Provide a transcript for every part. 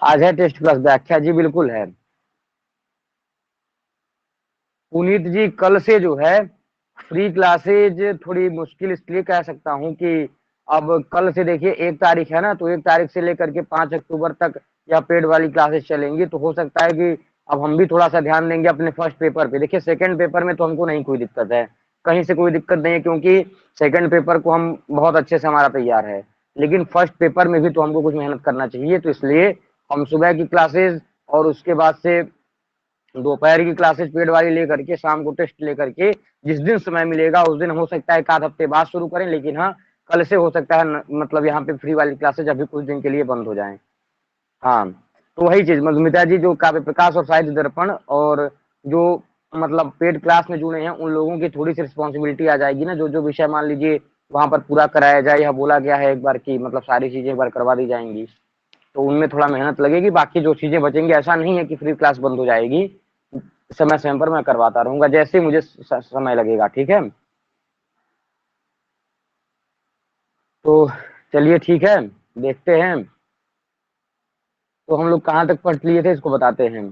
आज है test plus व्याख्या जी, बिल्कुल है। पुनीत जी कल से जो है फ्री क्लासेज थोड़ी मुश्किल इसलिए कह सकता हूँ कि अब कल से देखिए 1 तारीख है ना, तो 1 तारीख से लेकर के 5 अक्टूबर तक या पेड वाली क्लासेस चलेंगी, तो हो सकता है कि अब हम भी थोड़ा सा ध्यान देंगे अपने फर्स्ट पेपर पे। देखिए सेकंड पेपर में तो हमको नहीं कोई दिक्कत है, कहीं से कोई दिक्कत नहीं है, क्योंकि सेकंड पेपर को हम बहुत अच्छे से हमारा तैयार है। लेकिन फर्स्ट पेपर में भी तो हमको कुछ मेहनत करना चाहिए, तो इसलिए हम सुबह की क्लासेस और उसके बाद से दोपहर की क्लासेस पेड वाली लेकर के शाम को टेस्ट लेकर के जिस दिन समय मिलेगा उस दिन, हो सकता है 1 आध हफ्ते बाद शुरू करें, लेकिन हाँ कल से हो सकता है मतलब यहाँ पे फ्री वाली क्लासेज अभी कुछ दिन के लिए बंद हो जाएं। हाँ, तो वही चीज मधुमिता जी, जो काव्य प्रकाश और साहित्य दर्पण और जो मतलब पेड क्लास में जुड़े हैं उन लोगों की थोड़ी सी रिस्पॉन्सिबिलिटी आ जाएगी ना, जो जो विषय मान लीजिए वहां पर पूरा कराया जाए या बोला गया है एक बार की मतलब सारी चीजें एक बार करवा दी जाएंगी, तो उनमें थोड़ा मेहनत लगेगी। बाकी जो चीजें बचेंगी, ऐसा नहीं है कि फ्री क्लास बंद हो जाएगी, समय समय पर मैं करवाता रहूंगा जैसे मुझे समय लगेगा, ठीक है। तो चलिए ठीक है, देखते हैं। तो हम लोग कहाँ तक पढ़ लिए थे इसको बताते हैं।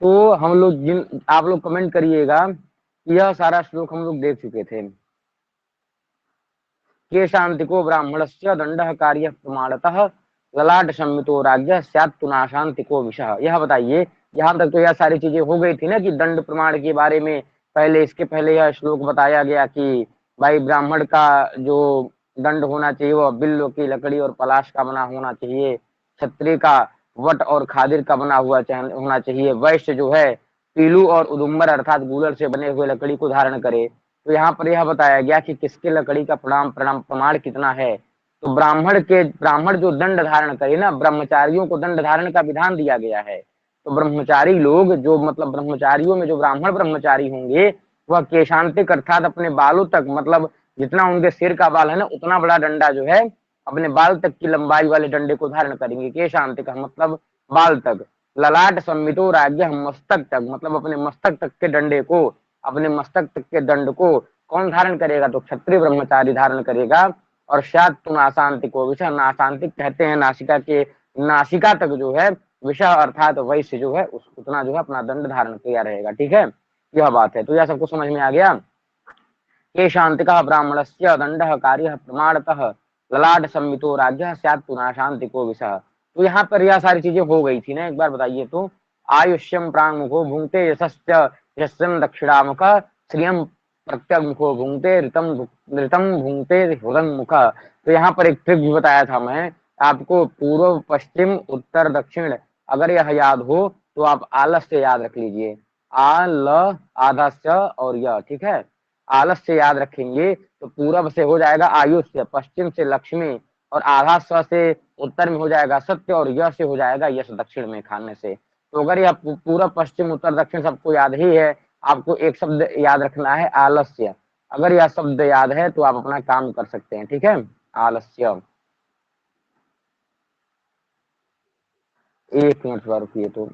तो हम लोग जिन आप लोग कमेंट करिएगा कि यह सारा श्लोक हम लोग देख चुके थे। के शांतिको ब्राह्मणस्य दंडः कार्यः प्रमाणतः ललाट सम्मितो राज्य स्यात्तु नाशांतिको विषः। यह बताइए, यहाँ तक तो यह सारी चीजें हो गई थी ना कि दंड प्रमाण के बारे में पहले, इसके पहले यह श्लोक बताया गया कि भाई ब्राह्मण का जो दंड होना चाहिए वह बिल्व की लकड़ी और पलाश का बना होना चाहिए, क्षत्रिय का वट और खादिर का बना हुआ होना चाहिए, वैश्य जो है पीलू और उदुम्बर अर्थात गूलर से बने हुए लकड़ी को धारण करे। तो यहाँ पर यह बताया गया कि किसके लकड़ी का प्रणाम प्रणाम प्रमाण कितना है। तो ब्राह्मण जो दंड धारण करे ना, ब्रह्मचारियों को दंड धारण का विधान दिया गया है। तो ब्रह्मचारी लोग जो मतलब ब्रह्मचारियों में जो ब्राह्मण ब्रह्मचारी होंगे वह केशांतिक अर्थात अपने बालों तक, मतलब जितना उनके सिर का बाल है ना उतना बड़ा डंडा जो है अपने बाल तक की लंबाई वाले डंडे को धारण करेंगे। केशांतिक मतलब बाल तक, ललाट सम्मितो राज्य मस्तक तक, मतलब अपने मस्तक तक के डंडे को, अपने मस्तक तक के दंड को कौन धारण करेगा, तो क्षत्रिय ब्रह्मचारी धारण करेगा। और शायद तुम नाशांति को, विषय नाशांतिक कहते हैं नासिका के, नासिका तक जो है विषय अर्थात वैश्य जो है उस उतना जो है अपना दंड धारण किया रहेगा, ठीक है। यह बात है, तो यह सबको समझ में आ गया। ये शांतिका ब्राह्मणस्य दंडः कार्यः प्रमाणतः ललाट सम्मितो राज्य स्यात्तु नाशांतिको विषः। तो यहाँ पर यह सारी चीजें हो गई थी ना, एक बार बताइए तो। आयुष्यम प्रांगमुखो भुंक्ते यशस्य यशस्यम दक्षिणामुख श्रियम प्रत्यगमुखो भुंक्ते ऋतम ऋतम भुंक्ते हृदंमुख। तो यहाँ पर एक ट्रिक भी बताया था मैं आपको, पूर्व पश्चिम उत्तर दक्षिण, अगर यह याद हो तो आप आलस से याद रख लीजिए। आ ल आधा स और य, ठीक है। आलस से याद रखेंगे तो पूरब से हो जाएगा आयुष्य, पश्चिम से लक्ष्मी, और आधा स से उत्तर में हो जाएगा सत्य, और यह से हो जाएगा यश दक्षिण में खाने से। तो अगर यह पूरा पश्चिम उत्तर दक्षिण सबको याद ही है, आपको एक शब्द याद रखना है आलस्य। अगर यह शब्द याद है तो आप अपना काम कर सकते हैं, ठीक है। आलस्य। 1 मिनट रुकिए तो।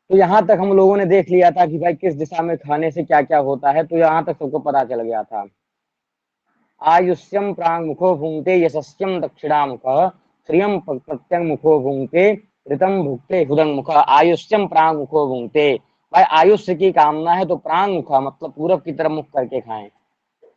तो यहाँ तक हम लोगों ने देख लिया था कि भाई किस दिशा में खाने से क्या क्या होता है, तो यहाँ तक सबको पता चल गया था। आयुष्यम प्रांगमुखो भुंक्ते यशस्यम दक्षिणामुखः श्रियम प्रत्यंगमुखो भुंक्ते ऋतम भुक्ते हुदंगमुख। आयुष्यम प्रांगमुखो भुंक्ते, भाई आयुष्य की कामना है तो प्रांगमुख मतलब पूरब की तरफ मुख करके खाएं।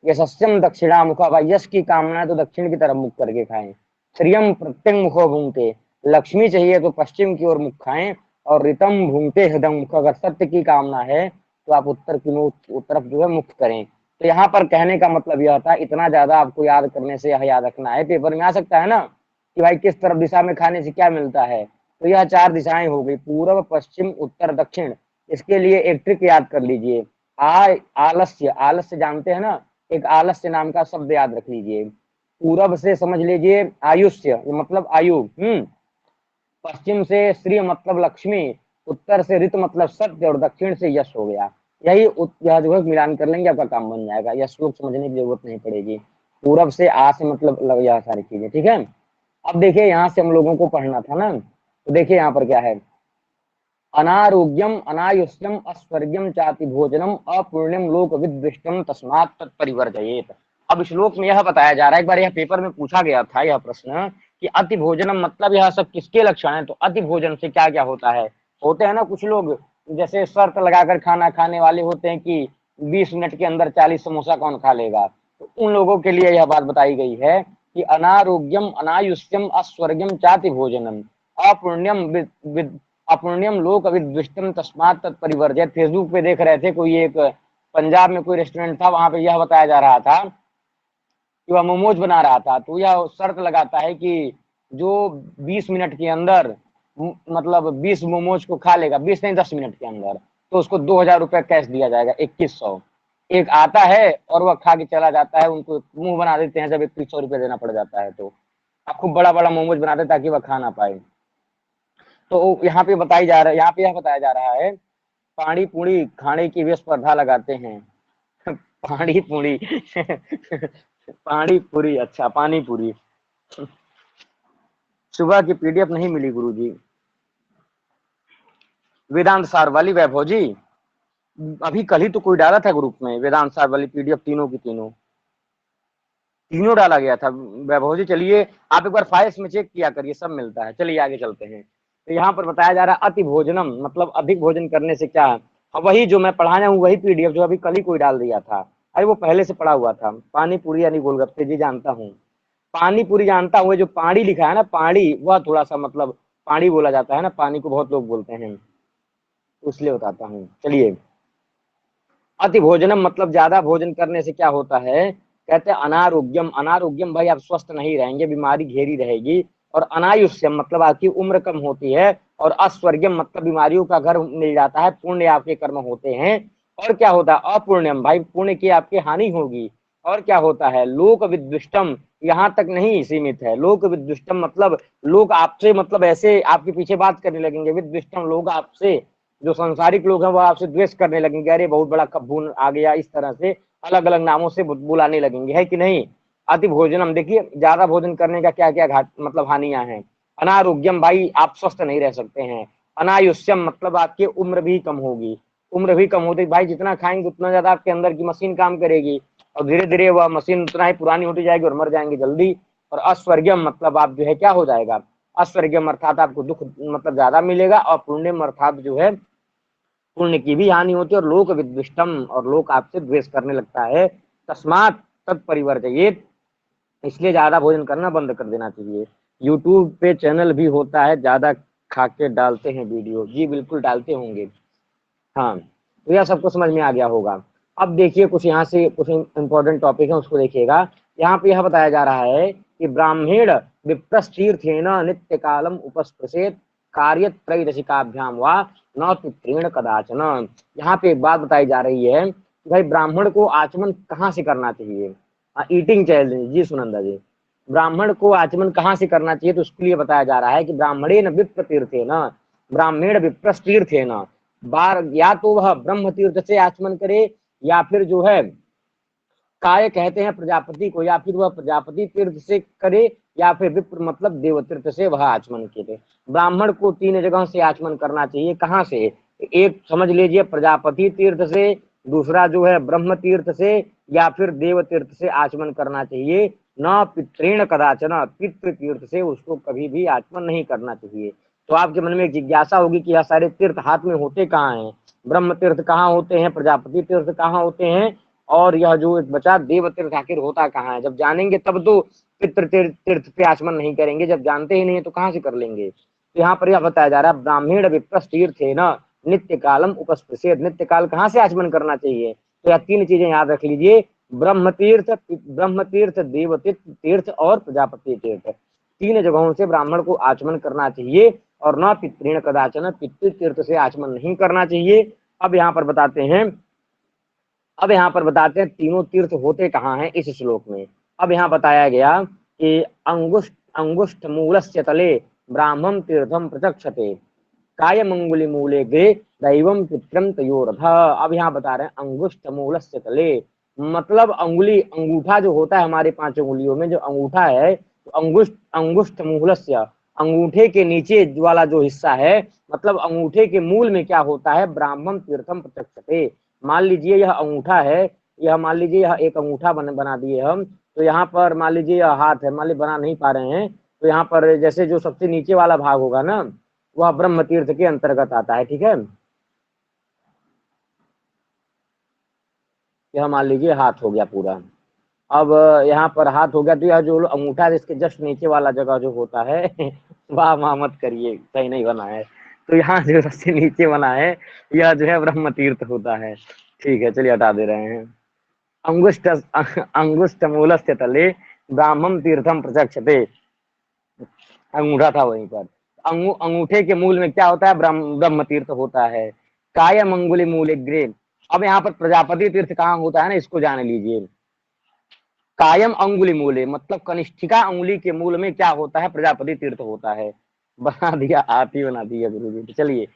यशस्यम दक्षिणामुख, भाई यश की कामना है तो दक्षिण की तरफ मुख करके खाएं। श्रियम प्रत्यंगमुखो भुंक्ते, लक्ष्मी चाहिए तो पश्चिम की ओर मुख खाएं। और ऋतम भुंक्ते हृदंगमुख, अगर सत्य की कामना है तो आप उत्तर की तरफ जो है मुख करें। तो यहाँ पर कहने का मतलब यह था, इतना ज्यादा आपको याद करने से यह याद रखना है, पेपर में आ सकता है ना कि भाई किस तरफ दिशा में खाने से क्या मिलता है। तो यह 4 दिशाएं हो गई, पूर्व पश्चिम उत्तर दक्षिण। इसके लिए एक ट्रिक याद कर लीजिए। आलस्य, आलस्य जानते हैं ना, एक आलस्य नाम का शब्द याद रख लीजिए। पूरब से समझ लीजिए आयुष्य मतलब आयु, पश्चिम से श्री मतलब लक्ष्मी, उत्तर से ऋत मतलब सत्य, और दक्षिण से यश हो गया। यही यह जो है मिलान कर लेंगे, आपका काम बन जाएगा, यह श्लोक समझने की जरूरत नहीं पड़ेगी। पूरब से आ से मतलब यह सारी चीजें, ठीक है। अब देखिए यहाँ से हम लोगों को पढ़ना था ना, तो देखिए यहाँ पर क्या है। अनारोग्यम अनायुष्यम अस्वर्ग्यम चाति भोजनम अपूर्णम लोक विद्विष्टम तस्मात् तत्परिवर्जयेत। अब श्लोक में यह बताया जा रहा है, एक बार यह पेपर में पूछा गया था यह प्रश्न कि अति भोजनम मतलब यह सब किसके लक्षण है, तो अति भोजन से क्या क्या होता है। होते हैं ना कुछ लोग जैसे शर्त लगाकर खाना खाने वाले होते हैं कि 20 मिनट के अंदर 40 समोसा कौन खा लेगा, तो उन लोगों के लिए यह बात बताई गई है कि अनारोग्यम अनायुष्यम अस्वर्ग्यम चाति भोजनम अपुण्यम अपुण्यम लोक विद्विष्टम तस्मात् तत्परिवर्जयेत। फेसबुक पे देख रहे थे, कोई एक पंजाब में कोई रेस्टोरेंट था, वहां पे यह बताया जा रहा था कि वह मोमोज बना रहा था, तो यह शर्त लगाता है कि जो 20 मिनट के अंदर मतलब 20 मोमोज को खा लेगा, 20 नहीं 10 मिनट के अंदर, तो उसको 2000 रुपया कैश दिया जाएगा, 2100। एक आता है और वह खा के चला जाता है, उनको मुंह बना देते हैं जब 2100 रुपया देना पड़ जाता है, तो आप खूब बड़ा बड़ा मोमोज बनाते ताकि वह खा ना पाए। तो यहाँ पे बताई जा रहा है, यहाँ पे यह बताया जा रहा है, पानी पूरी खाने की वे स्पर्धा लगाते हैं। पानी पूरी पानी पूरी, अच्छा पानी पूरी। सुबह की पीडीएफ नहीं मिली गुरुजी। वेदांत सार वाली वैभव जी, अभी कल ही तो कोई डाला था ग्रुप में वेदांत सार वाली पीडीएफ, तीनों की तीनों डाला गया था वैभव जी। चलिए आप एक बार फाइल्स में चेक किया करिए, सब मिलता है। चलिए आगे चलते हैं। तो यहाँ पर बताया जा रहा है अति भोजनम मतलब अधिक भोजन करने से क्या है। वही जो मैं पढ़ाया हूँ वही पीडीएफ जो अभी कल ही कोई डाल दिया था, अरे वो पहले से पढ़ा हुआ था। पानी पूरी यानी गोलगप्पे जी जानता हूँ, पानी पूरी जानता हूँ। जो पानी लिखा है ना पानी, वह थोड़ा सा मतलब पानी बोला जाता है ना, पानी को बहुत लोग बोलते हैं, इसलिए बताता हूँ। चलिए, अति भोजनम मतलब ज्यादा भोजन करने से क्या होता है, कहते हैं अनारोग्यम। अनारोग्यम भाई आप स्वस्थ नहीं रहेंगे, बीमारी घेरी रहेगी। और अनायुष्यम मतलब आपकी उम्र कम होती है। और अस्वर्गम मतलब बीमारियों का घर मिल जाता है, पुण्य आपके कर्म होते हैं। और क्या होता है अपुण्यम, भाई पुण्य की आपकी हानि होगी। और क्या होता है लोक विद्विष्टम, यहाँ तक नहीं सीमित है। लोक विद्विष्टम मतलब लोग आपसे मतलब ऐसे आपके पीछे बात करने लगेंगे। विद्विष्टम लोग आपसे, जो संसारिक लोग हैं वो आपसे द्वेष करने लगेंगे, अरे बहुत बड़ा कब्बून आ गया, इस तरह से अलग अलग नामों से बुलाने लगेंगे, है कि नहीं। अति भोजनम, देखिए ज्यादा भोजन करने का क्या क्या घाट मतलब हानियां हैं। अनारोग्यम भाई आप स्वस्थ नहीं रह सकते हैं। अनायुष्यम मतलब आपकी उम्र भी कम होगी। उम्र भी कम होती भाई, जितना खाएंगे उतना ज्यादा आपके अंदर की मशीन काम करेगी, और धीरे धीरे वह मशीन उतना ही पुरानी होती जाएगी और मर जाएंगे जल्दी। और अस्वर्गीयम मतलब आप जो है क्या हो जाएगा, अस्वर्गीयम अर्थात आपको दुख मतलब ज्यादा मिलेगा। और पुण्यम अर्थात जो है पुण्य की भी हानि होती है। और लोक विद्विष्टम, और लोक आपसे द्वेष करने लगता है। तस्मात् तत्परिवर्जयेत, इसलिए ज्यादा भोजन करना बंद कर देना चाहिए। यूट्यूब पे चैनल भी होता है, ज्यादा खा के डालते हैं वीडियो, जी बिल्कुल डालते होंगे। हाँ, तो यह सबको समझ में आ गया होगा। अब देखिए कुछ यहाँ से कुछ इंपॉर्टेंट टॉपिक है उसको देखिएगा। यहाँ पे यह बताया जा रहा है कि ब्राह्मण विप्रस्तीर्थेन नित्य कालम उपस्पृशेत कार्यत त्रैदशिकाभ्याम वा न पितृण कदाचन। यहाँ पे एक बात बताई जा रही है कि भाई ब्राह्मण को आचमन कहाँ से करना चाहिए। ईटिंग चैलेंज, जी सुनंदा जी, ब्राह्मण को आचमन कहाँ से करना चाहिए, तो उसके लिए बताया जा रहा है कि ब्राह्मणेन विप्र तीर्थेन, ब्राह्मण विप्रस्तीर्थेन, बार या तो वह ब्रह्म तीर्थ से आचमन करे, या फिर जो है काय कहते हैं प्रजापति को, या फिर वह प्रजापति तीर्थ से करे, या फिर विप्र मतलब देव तीर्थ से वह आचमन करे। ब्राह्मण को 3 जगह से आचमन करना चाहिए। कहाँ से, एक समझ लीजिए प्रजापति तीर्थ से, दूसरा जो है ब्रह्म तीर्थ से या फिर देव तीर्थ से आचमन करना चाहिए। न पितृण कदाचन, पितृ तीर्थ से उसको कभी भी आचमन नहीं करना चाहिए। तो आपके मन में एक जिज्ञासा होगी कि यह सारे तीर्थ हाथ में होते कहाँ हैं, ब्रह्म तीर्थ कहाँ होते हैं, प्रजापति तीर्थ कहाँ होते हैं, और यह जो एक बचा देव तीर्थ आखिर होता कहाँ है। जब जानेंगे तब तो पितृ तीर्थ पे आचमन नहीं करेंगे, जब जानते ही नहीं तो कहाँ से कर लेंगे। तो यहाँ पर यह बताया जा रहा है ब्राह्मण विप्रस्थ तीर्थ है न नित्य कालम उपस्पृशेत, नित्य काल कहाँ से आचमन करना चाहिए। तो यह तीन चीजें याद रख लीजिए, ब्रह्म तीर्थ, देव तीर्थ और प्रजापति तीर्थ, तीन जगहों से ब्राह्मण को आचमन करना चाहिए और न पितृण कदाचन, पितृ तीर्थ से आचमन नहीं करना चाहिए। अब यहाँ पर बताते हैं, तीनों तीर्थ होते कहाँ हैं इस श्लोक में। अब यहाँ बताया गया कि अंगुष्ठ मूलस्य तले ब्राह्मण तीर्थम प्रचक्षते, काय मंगुली मूले गे दैवम पित्रम तयोरथ। अब यहाँ बता रहे हैं अंगुष्ठ मूलस्य तले, मतलब अंगुली, अंगूठा जो होता है हमारे 5 उंगलियों में जो अंगूठा है, तो अंगुष्ठ मूलस्य, अंगूठे के नीचे वाला जो हिस्सा है, मतलब अंगूठे के मूल में क्या होता है, ब्राह्मण तीर्थम प्रचक्षते। मान लीजिए यह अंगूठा है, यह मान लीजिए यह एक अंगूठा बना दिए हम, तो यहाँ पर मान लीजिए यह हाथ है, मान लीजिए बना नहीं पा रहे हैं, तो यहाँ पर जैसे जो सबसे नीचे वाला भाग होगा ना, वह ब्रह्म तीर्थ के अंतर्गत आता है। ठीक है, यह मान लीजिए हाथ हो गया पूरा। अब यहाँ पर हाथ हो गया, तो यह जो अंगूठा है इसके जस्ट नीचे वाला जगह जो होता है वाह वाह मत करिए, सही नहीं बना है, तो यहाँ जो सबसे नीचे बना है यह जो है ब्रह्म तीर्थ होता है। ठीक है, चलिए हटा दे रहे हैं। अंगुष्ठ अंगुष्ठ मूलस्य तले ब्राह्मण तीर्थम प्रचक्षते, अंगूठा था वहीं पर। अंगूठे के मूल में क्या होता है, ब्रह्म तीर्थ होता है। कायम अंगुली मूल ग्रेन। अब यहाँ पर प्रजापति तीर्थ कहाँ होता है ना, इसको जान लीजिए। कायम अंगुली मूले, मतलब कनिष्ठिका उंगली के मूल में क्या होता है, प्रजापति तीर्थ होता है। बना दिया, आप ही बना दिया गुरु जी। चलिए,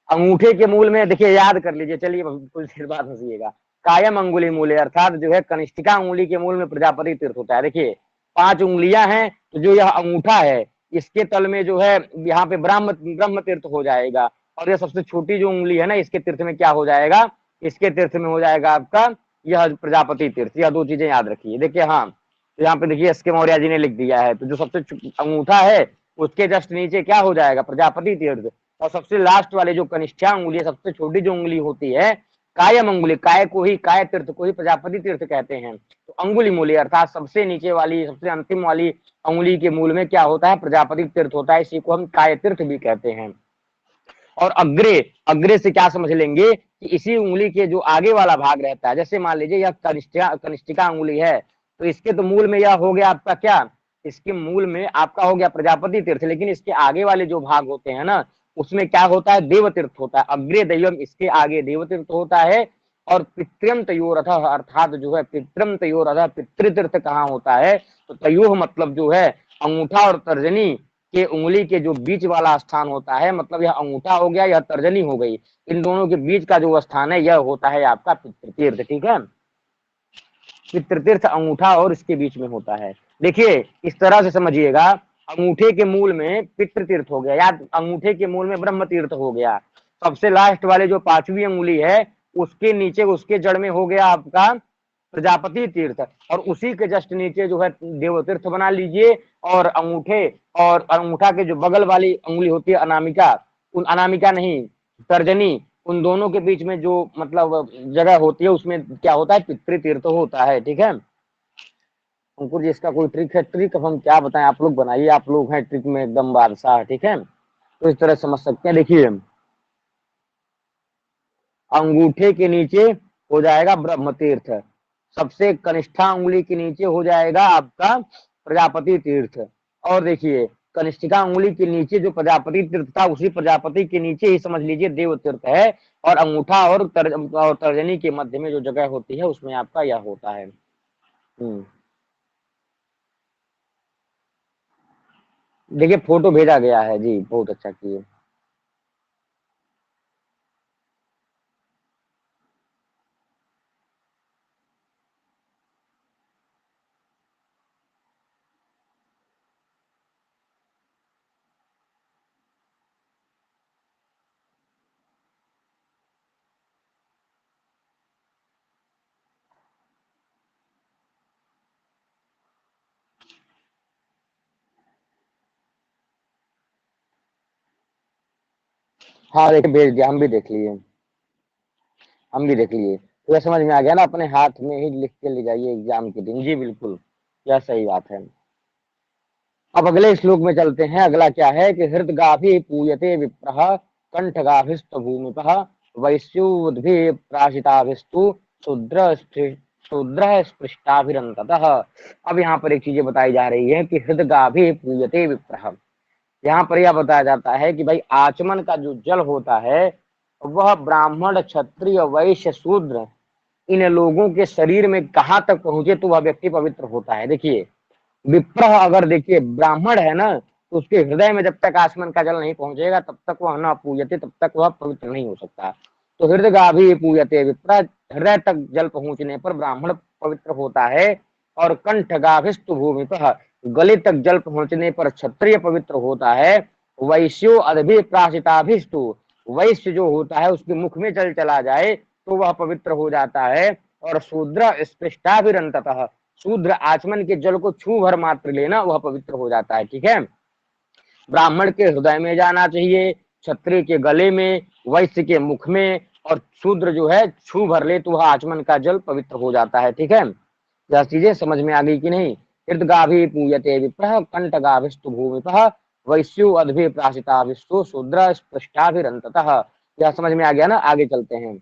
अंगूठे के मूल में देखिए, याद कर लीजिए, चलिए कुछ देर बाद हंसिएगा। कायम अंगुली मूले, अर्थात जो है कनिष्ठिका उंगली के मूल में प्रजापति तीर्थ होता है। देखिए 5 उंगलियां हैं, तो जो यह अंगूठा है इसके तल में जो है यहाँ पे ब्रह्म तीर्थ हो जाएगा, और यह सबसे छोटी जो उंगली है ना, इसके तीर्थ में क्या हो जाएगा, इसके तीर्थ में हो जाएगा आपका यह प्रजापति तीर्थ। यह 2 चीजें याद रखिए। देखिए हाँ, तो यहाँ पे देखिए एस के मौर्य जी ने लिख दिया है, तो जो सबसे अंगूठा है उसके जस्ट नीचे क्या हो जाएगा, प्रजापति तीर्थ। और सबसे लास्ट वाले जो कनिष्ठा उंगली है, सबसे छोटी जो उंगली होती है, कायम अंगुली, काय को ही, काय तीर्थ को ही प्रजापति तीर्थ कहते हैं। तो अंगुली मूली अर्थात सबसे नीचे वाली, सबसे अंतिम वाली अंगुली के मूल में क्या होता है, प्रजापति तीर्थ होता है। इसी को हम काय तीर्थ भी कहते हैं। और अग्रे, अग्रे से क्या समझ लेंगे कि इसी उंगली के जो आगे वाला भाग रहता है, जैसे मान लीजिए यह कनिष्ठिका उंगली है, तो इसके तो मूल में यह हो गया आपका क्या, इसके मूल में आपका हो गया प्रजापति तीर्थ, लेकिन इसके आगे वाले जो भाग होते हैं ना, उसमें क्या होता है, देव तीर्थ होता है। अग्रे दैवम, इसके आगे देव तीर्थ होता है। और पितृम तयोरथ, अर्थात जो है पितृम तयोरथ, पितृतीर्थ कहाँ होता है, तो तयोह मतलब जो है अंगूठा और तर्जनी के उंगली के जो बीच वाला स्थान होता है, मतलब यह अंगूठा हो गया, यह तर्जनी हो गई, इन दोनों के बीच का जो स्थान है यह होता है आपका पितृतीर्थ। ठीक है, पितृतीर्थ अंगूठा और इसके बीच में होता है। देखिए इस तरह से समझिएगा, अंगूठे के मूल में पितृतीर्थ हो गया, या अंगूठे के मूल में ब्रह्म तीर्थ हो गया, सबसे लास्ट वाले जो 5वीं अंगुली है उसके नीचे, उसके जड़ में हो गया आपका प्रजापति तीर्थ, और उसी के जस्ट नीचे जो है देव तीर्थ बना लीजिए। और अंगूठे और अंगूठा के जो बगल वाली अंगुली होती है अनामिका, उन अनामिका नहीं, तर्जनी, उन दोनों के बीच में जो मतलब जगह होती है उसमें क्या होता है, पितृ तीर्थ होता है। ठीक है अंकुर जी, इसका कोई ट्रिक है, ट्रिक अब हम क्या बताएं, आप लोग बनाइए, आप लोग हैं ट्रिक में एकदम बादशाह। ठीक है, तो इस तरह समझ सकते हैं। देखिए अंगूठे के नीचे हो जाएगा ब्रह्म तीर्थ, सबसे कनिष्ठा उंगली के नीचे हो जाएगा आपका प्रजापति तीर्थ, और देखिए कनिष्ठिका उंगली के नीचे जो प्रजापति तीर्थ था, उसी प्रजापति के नीचे ही समझ लीजिए देव तीर्थ है। और अंगूठा और तर्जनी के मध्य में जो जगह होती है उसमें आपका यह होता है। देखिए फोटो भेजा गया है जी, बहुत अच्छा किए। हाँ देखिए भेज दिया, हम भी देख लिए, हम भी देख लिए। तो यह समझ में आ गया ना, अपने हाथ में ही लिख के ले जाइए एग्जाम के दिन। जी बिल्कुल, यह सही बात है। अब अगले श्लोक में चलते हैं। अगला क्या है कि हृदगाभि पूयते विप्रः कंठगाभिस्त भूमिपः वैश्युद्भि प्राशिताभिस्तु शूद्र शूद्र स्पृष्टाभिरंततः। अब यहाँ पर एक चीजें बताई जा रही है कि हृदगाभि पूयते विप्रः। यहाँ पर यह बताया जाता है कि भाई आचमन का जो जल होता है वह ब्राह्मण क्षत्रिय वैश्य शूद्र इन लोगों के शरीर में कहाँ तक पहुंचे तो वह व्यक्ति पवित्र होता है। देखिए विप्रह अगर देखिए ब्राह्मण है ना, तो उसके हृदय में जब तक आचमन का जल नहीं पहुंचेगा तब तक वह न पूजते, तब तक वह पवित्र नहीं हो सकता। तो हृदय गाभी पूजते विप्रह, हृदय तक जल पहुंचने पर ब्राह्मण पवित्र होता है। और कंठ गाभिस्तु भूमि पर, गले तक जल पहुंचने पर क्षत्रिय पवित्र होता है। वैश्यो अदभि प्राशिताभिस्तु, वैश्य जो होता है उसके मुख में जल चला जाए तो वह पवित्र हो जाता है। और शूद्र स्पृष्टाभिरंततः, शूद्र आचमन के जल को छू भर मात्र लेना वह पवित्र हो जाता है। ठीक है, ब्राह्मण के हृदय में जाना चाहिए, क्षत्रिय के गले में, वैश्य के मुख में, और शूद्र जो है छू भर ले तो वह आचमन का जल पवित्र हो जाता है। ठीक है, यह चीजें समझ में आ गई कि नहीं। हृदगाभि पूयते विप्रः कंठगाभिस्तु भूमिपः वैश्यो अद्भि प्राशिताभिस्तु शूद्र स्पृष्टाभिरंततः। यह समझ में आ गया ना। आगे चलते हैं।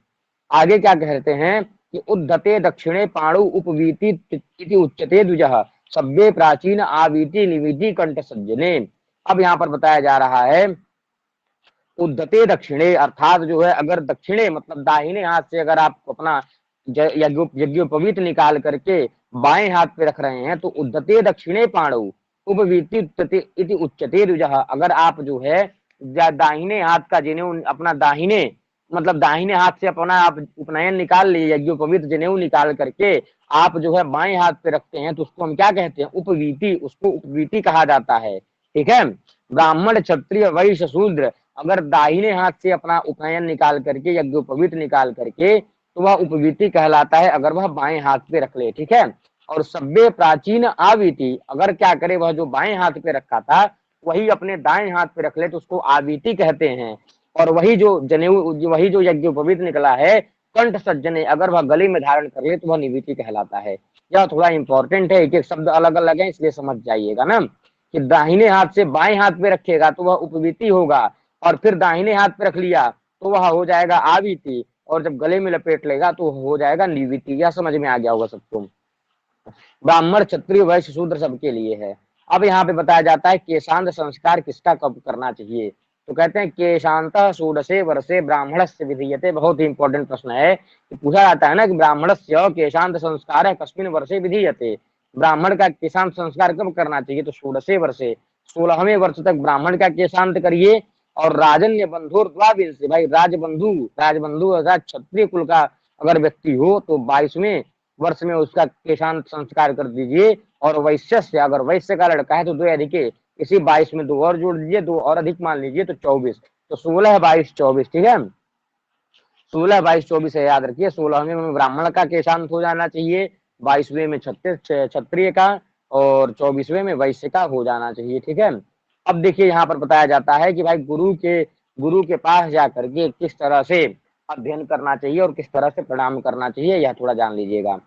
आगे क्या कहते हैं कि उद्धते दक्षिणे पाणु उपवीति इति उच्यते द्विजः सभ्ये प्राचीन आवीति निवीति कंठ सज्जने। अब यहाँ पर बताया जा रहा है उद्धते दक्षिणे, अर्थात जो है अगर दक्षिणे मतलब दाहिने हाथ से अगर आप अपना यज्ञोपवीत निकाल करके बाएं हाथ पे रख रहे हैं तो उद्धते दक्षिणे पाणु उपवीति इति उच्यते द्विजः। अगर आप जो है दाहिने हाथ का जनेऊ अपना दाहिने मतलब दाहिने हाथ से अपना आप उपनयन निकाल लिए, यज्ञोपवीत जनेऊ निकाल करके आप जो है बाएं हाथ पे रखते हैं तो उसको हम क्या कहते हैं, उपवीति, उसको उपवीति कहा जाता है। ठीक है, ब्राह्मण क्षत्रिय वैश्य शूद्र अगर दाहिने हाथ से अपना उपनयन निकाल करके यज्ञोपवीत निकाल करके तो वह उपवीति कहलाता है, अगर वह बाएं हाथ पे रख ले। ठीक है, और सभ्य प्राचीन आवीति, अगर क्या करे वह जो बाएं हाथ पे रखा था वही अपने दाएं हाथ पे रख ले तो उसको आवीति कहते हैं। और वही जो जनेऊ, वही जो यज्ञोपवीत निकला है कंठ सज्जने, अगर वह गले में धारण कर ले तो वह निवीति कहलाता है। यह थोड़ा इंपॉर्टेंट है, एक एक शब्द अलग अलग है इसलिए समझ जाइएगा ना कि दाहिने हाथ से बाएं हाथ पे रखेगा तो वह उपवीति होगा, और फिर दाहिने हाथ पे रख लिया तो वह हो जाएगा आवीति, और जब गले में लपेट लेगा तो हो जाएगा निवीति। यह समझ में आ गया होगा सबको। ब्राह्मण क्षत्रिय वैश्य शूद्र सबके लिए है। अब यहाँ पे बताया जाता है केशांत संस्कार किसका कब करना चाहिए। तो कहते हैं केशांत षोडशे वर्षे ब्राह्मणस्य विधीयते। बहुत ही इंपॉर्टेंट प्रश्न है कि पूछा जाता है ना कि ब्राह्मणस्य केशांत संस्कार कस्मिन् वर्षे विधीयते, ब्राह्मण का केशांत संस्कार कब करना चाहिए। तो षोडशे वर्षे, 16वें वर्ष तक ब्राह्मण का केशांत करिए। और राजन्य बंधुर द्वाविंश, भाई राजबंधु, राजबंधु अर्थात क्षत्रिय कुल का अगर व्यक्ति हो तो 22वें वर्ष में उसका केशांत संस्कार कर दीजिए। और वैश्य से, अगर वैश्य का लड़का है तो 2 अधिक, इसी 22 में 2 और जोड़ दीजिए, 2 और अधिक मान लीजिए तो 24। तो 16, 22, 24। ठीक है, 16, 22, 24 है, याद रखिए। 16वें में ब्राह्मण का केशांत हो जाना चाहिए, 22वें में क्षत्रिय का, और 24वें में वैश्य का हो जाना चाहिए। ठीक है, अब देखिए यहाँ पर बताया जाता है कि भाई गुरु के पास जाकर के किस तरह से अध्ययन करना चाहिए और किस तरह से प्रणाम करना चाहिए, यह थोड़ा जान लीजिएगा।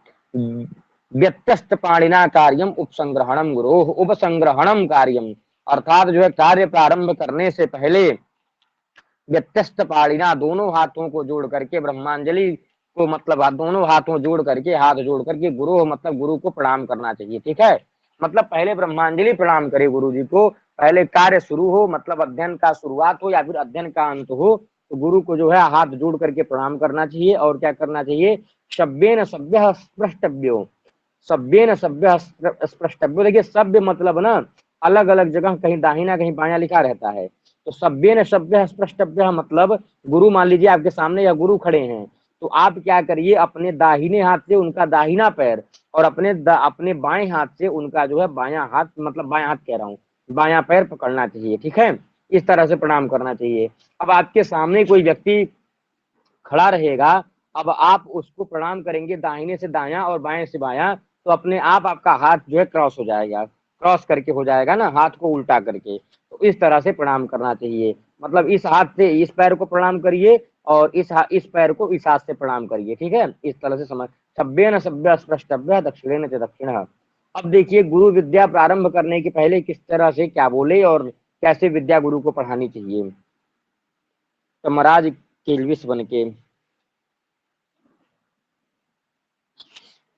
व्यत्यस्त पाणिना कार्यम उपसंग्रहणम गुरु, उपसंग्रहणम कार्यम, अर्थात जो है कार्य प्रारंभ करने से पहले व्यत्यस्त पाणिना, दोनों हाथों को जोड़ करके, ब्रह्मांजलि को मतलब दोनों हाथों जोड़ करके, हाथ जोड़ करके गुरु मतलब गुरु को प्रणाम करना चाहिए। ठीक है, मतलब पहले ब्रह्मांजलि प्रणाम करे गुरु जी को, पहले कार्य शुरू हो मतलब अध्ययन का शुरुआत हो या फिर अध्ययन का अंत हो तो गुरु को जो है हाथ जोड़ करके प्रणाम करना चाहिए। और क्या करना चाहिए, सभ्येन सभ्य स्पृष्टव्यो, सभ्येन सभ्य स्पृष्टव्यो। देखिए सभ्य मतलब ना अलग अलग जगह कहीं दाहिना कहीं बायां लिखा रहता है। तो सभ्येन सभ्य स्पृष्टव्य मतलब गुरु, मान लीजिए आपके सामने या गुरु खड़े हैं तो आप क्या करिए, अपने दाहिने हाथ से उनका दाहिना पैर और अपने बाएं हाथ से उनका जो है बायां हाथ, मतलब बायां हाथ कह रहा हूँ, बायां पैर पकड़ना चाहिए। ठीक है, इस तरह से प्रणाम करना चाहिए। अब आपके सामने कोई व्यक्ति खड़ा रहेगा, अब आप उसको प्रणाम करेंगे दाहिने से दायां और बाएं से बायां, तो अपने आप आपका हाथ जो है क्रॉस हो जाएगा, क्रॉस करके हो जाएगा ना, हाथ को उल्टा करके। तो इस तरह से प्रणाम करना चाहिए। मतलब इस हाथ से इस पैर को प्रणाम करिए और इस पैर को इस हाथ से प्रणाम करिए, ठीक है, इस तरह से समझ। सभ्येन सभ्य स्पृष्टव्य दक्षिणेन च दक्षिण। अब देखिए गुरु विद्या प्रारंभ करने के पहले किस तरह से क्या बोले और कैसे विद्या गुरु को पढ़ानी चाहिए। तो महाराज केलविस बन के